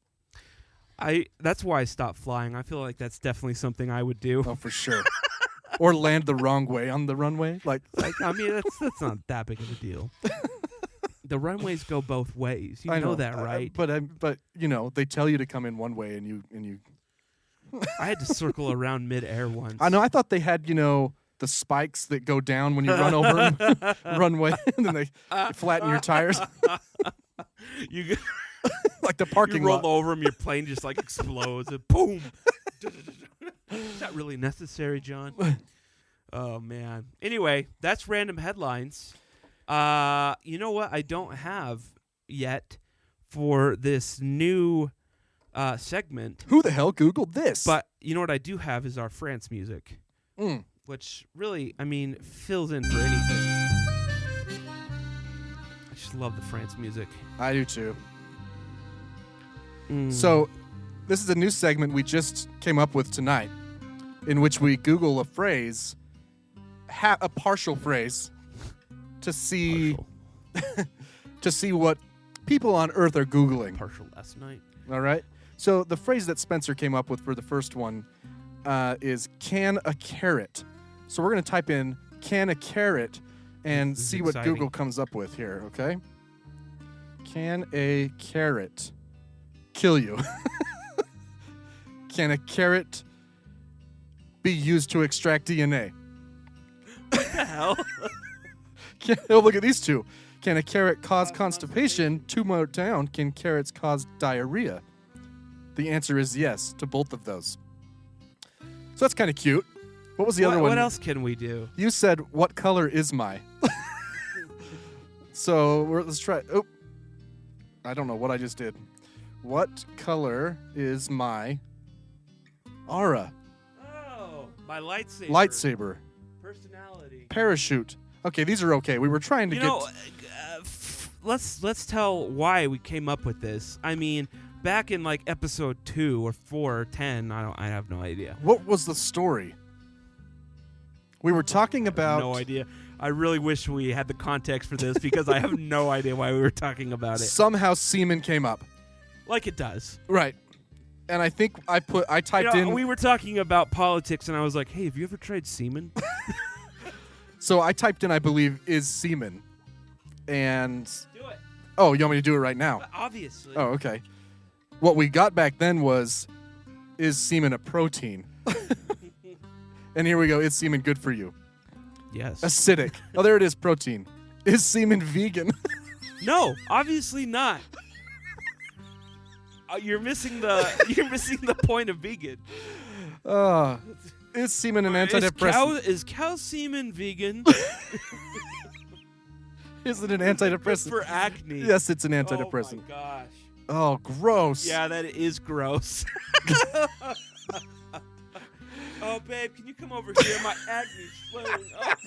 That's why I stopped flying. I feel like that's definitely something I would do. Oh, for sure. Or land the wrong way on the runway. Like I mean, that's not that big of a deal. The runways go both ways. You I know that, right? But you know, they tell you to come in one way, and you. I had to circle around midair once. I know. I thought they had, the spikes that go down when you run over runway, and then they flatten your tires. You like the parking you roll lot. over them, your plane just like explodes. And boom. Is that really necessary, John? Oh man. Anyway, that's random headlines. You know what I don't have yet for this new segment? Who the hell Googled this? But you know what I do have is our France music, Mm. which really, I mean, fills in for anything. I just love the France music. I do too. So, this is a new segment we just came up with tonight, in which we Google a phrase, a partial phrase, to see to see what people on Earth are Googling. Partial last night. All right. So the phrase that Spencer came up with for the first one is "can a carrot." So we're going to type in "can a carrot" and This is see what exciting. Google comes up with here. Okay. Can a carrot kill you? Can a carrot be used to extract DNA? What the hell? Oh, look at these two. Can a carrot cause constipation? 2 more down. Can carrots cause diarrhea? The answer is yes to both of those. So that's kind of cute. What was the other one? What else can we do? You said, what color is my? So let's try. Oh, I don't know what I just did. What color is my aura? Oh, my lightsaber. Lightsaber. Personality. Parachute. Okay, these are okay. We were trying to let's tell why we came up with this. I mean, back in like episode 2 or 4 or 10, I have no idea. What was the story? We were talking about... No idea. I really wish we had the context for this because I have no idea why we were talking about it. Somehow semen came up. Like it does. Right. And I think I typed in... We were talking about politics and I was like, hey, have you ever tried semen? So I typed in, I believe, is semen. And... Do it. Oh, you want me to do it right now? Obviously. Oh, okay. What we got back then was, is semen a protein? And here we go. Is semen good for you? Yes. Acidic. Oh, there it is. Protein. Is semen vegan? No, obviously not. You're missing the point of vegan. Is semen an antidepressant? Is cow semen vegan? Is it an antidepressant? For acne. Yes, it's an antidepressant. Oh my gosh. Oh, gross. Yeah, that is gross. Oh, babe, can you come over here? My acne's flaring up.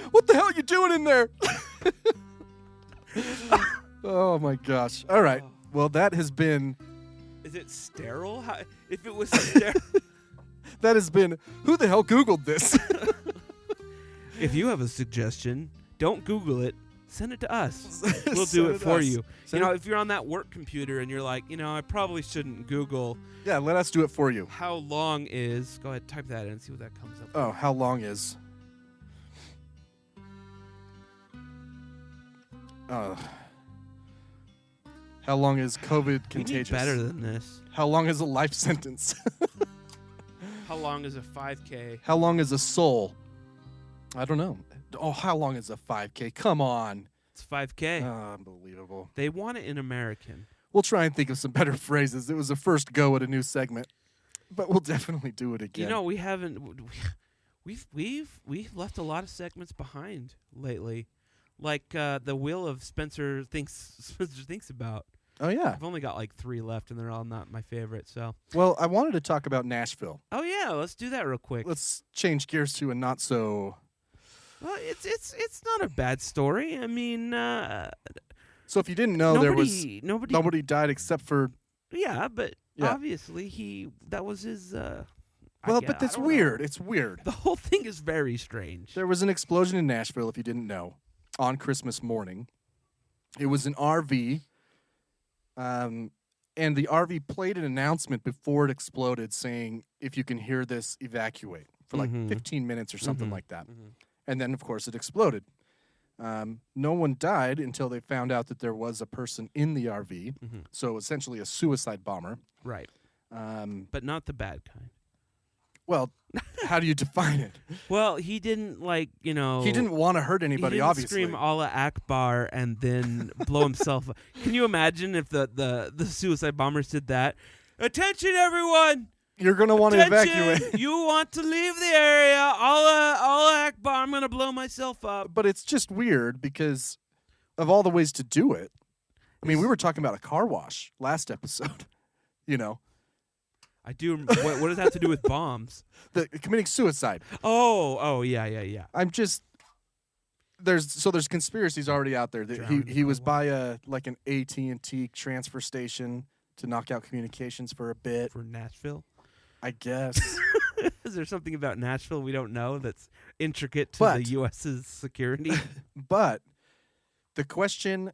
What the hell are you doing in there? Oh, my gosh. All right. Well, that has been... Is it sterile? If it was sterile... That has been... Who the hell Googled this? If you have a suggestion, don't Google it. Send it to us. We'll do it for you. If you're on that work computer and you're like, I probably shouldn't Google. Yeah, let us do it for you. How long is... Go ahead, type that in and see what that comes up with. Oh, how long is... How long is COVID contagious? We need better than this. How long is a life sentence? How long is a 5K? How long is a soul? I don't know. Oh, how long is a 5K? Come on. It's 5K. Unbelievable. They want it in American. We'll try and think of some better phrases. It was a first go at a new segment, but we'll definitely do it again. We haven't. We've left a lot of segments behind lately, like the Wheel of Spencer thinks about. Oh yeah. I've only got like 3 left, and they're all not my favorite. So. Well, I wanted to talk about Nashville. Oh yeah, let's do that real quick. Let's change gears to a not so. Well, it's not a bad story. I mean, so if you didn't know, nobody died except for. Yeah, but obviously that was his. Well, but that's weird. It's weird. The whole thing is very strange. There was an explosion in Nashville, if you didn't know, on Christmas morning. It was an RV, and the RV played an announcement before it exploded saying, if you can hear this, evacuate, for like 15 minutes or something like that. Mm-hmm. And then, of course, it exploded. No one died until they found out that there was a person in the RV, so essentially a suicide bomber. Right. But not the bad kind. Well, how do you define it? Well, he didn't He didn't want to hurt anybody, he didn't obviously. Scream Allah Akbar and then blow himself up. Can you imagine if the suicide bombers did that? Attention, everyone! You're going to want to evacuate. You want to leave the area. Allah Akbar, I'm going to blow myself up. But it's just weird because of all the ways to do it. I mean, we were talking about a car wash last episode, I do. What does that have to do with bombs? Committing suicide. Oh, yeah. I'm just there's conspiracies already out there that he was by an AT&T transfer station to knock out communications for a bit. For Nashville, I guess. Is there something about Nashville we don't know that's intricate to the U.S.'s security? But the question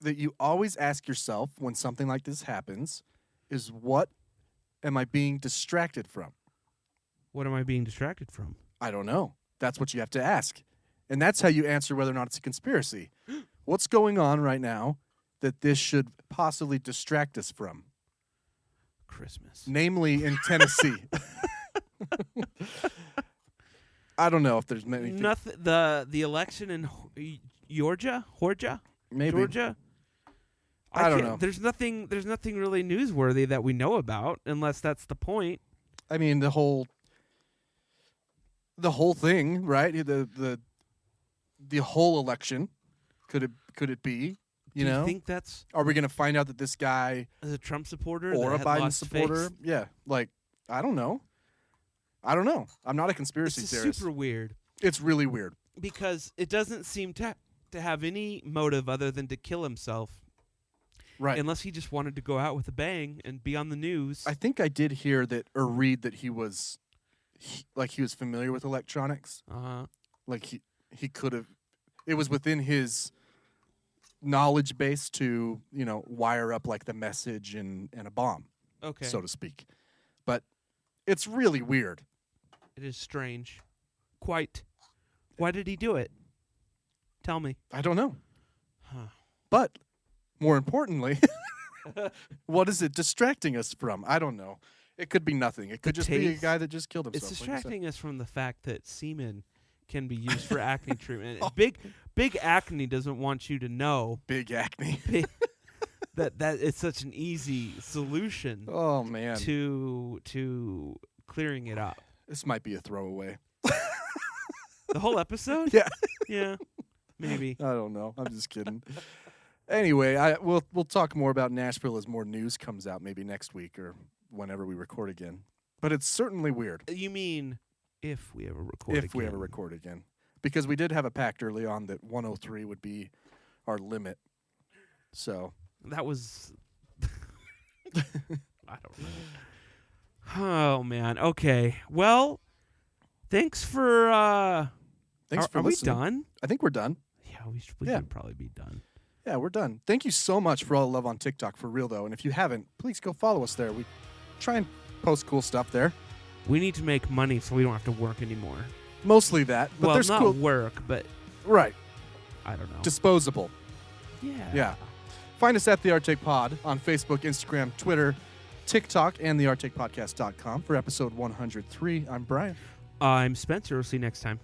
that you always ask yourself when something like this happens is, what am I being distracted from? What am I being distracted from? I don't know. That's what you have to ask. And that's how you answer whether or not it's a conspiracy. What's going on right now that this should possibly distract us from? Christmas. Namely in Tennessee. I don't know if there's many. Nothing. The election in Georgia, maybe. Georgia. I don't know. There's nothing really newsworthy that we know about, unless that's the point. I mean, the whole thing, right? The whole election. Could it be? Do you think that's? Are we going to find out that this guy is a Trump supporter or a that Biden lost supporter? face? Yeah, like I don't know. I'm not a conspiracy theorist. Super weird. It's really weird because it doesn't seem to have any motive other than to kill himself. Right. Unless he just wanted to go out with a bang and be on the news. I think I did hear that or read that he was familiar with electronics. Like he could have. It was within his knowledge base to wire up like the message and a bomb, so to speak. But it's really weird. It is strange. Quite. Why did he do it? Tell me. I don't know. But more importantly, what is it distracting us from? I don't know. It could be nothing. It could just be a guy that just killed himself. It's distracting us from the fact that semen can be used for acne treatment. Oh. Big acne doesn't want you to know. Big acne. that it's such an easy solution. Oh man. To clearing it up. This might be a throwaway. The whole episode? Yeah. Yeah. Maybe. I don't know. I'm just kidding. Anyway, we'll talk more about Nashville as more news comes out, maybe next week or whenever we record again. But it's certainly weird. You mean if we ever record again? If we ever record again. Because we did have a pact early on that 103 would be our limit. So. That was... I don't know. Oh, man. Okay. Well, thanks for... Thanks for listening. Are we done? I think we're done. Yeah, we should probably be done. Yeah, we're done. Thank you so much for all the love on TikTok, for real, though. And if you haven't, please go follow us there. We try and post cool stuff there. We need to make money so we don't have to work anymore. Mostly that. But there's not cool work, but... Right. I don't know. Disposable. Yeah. Yeah. Find us at The Arctic Pod on Facebook, Instagram, Twitter, TikTok, and thearcticpodcast.com for episode 103. I'm Brian. I'm Spencer. We'll see you next time.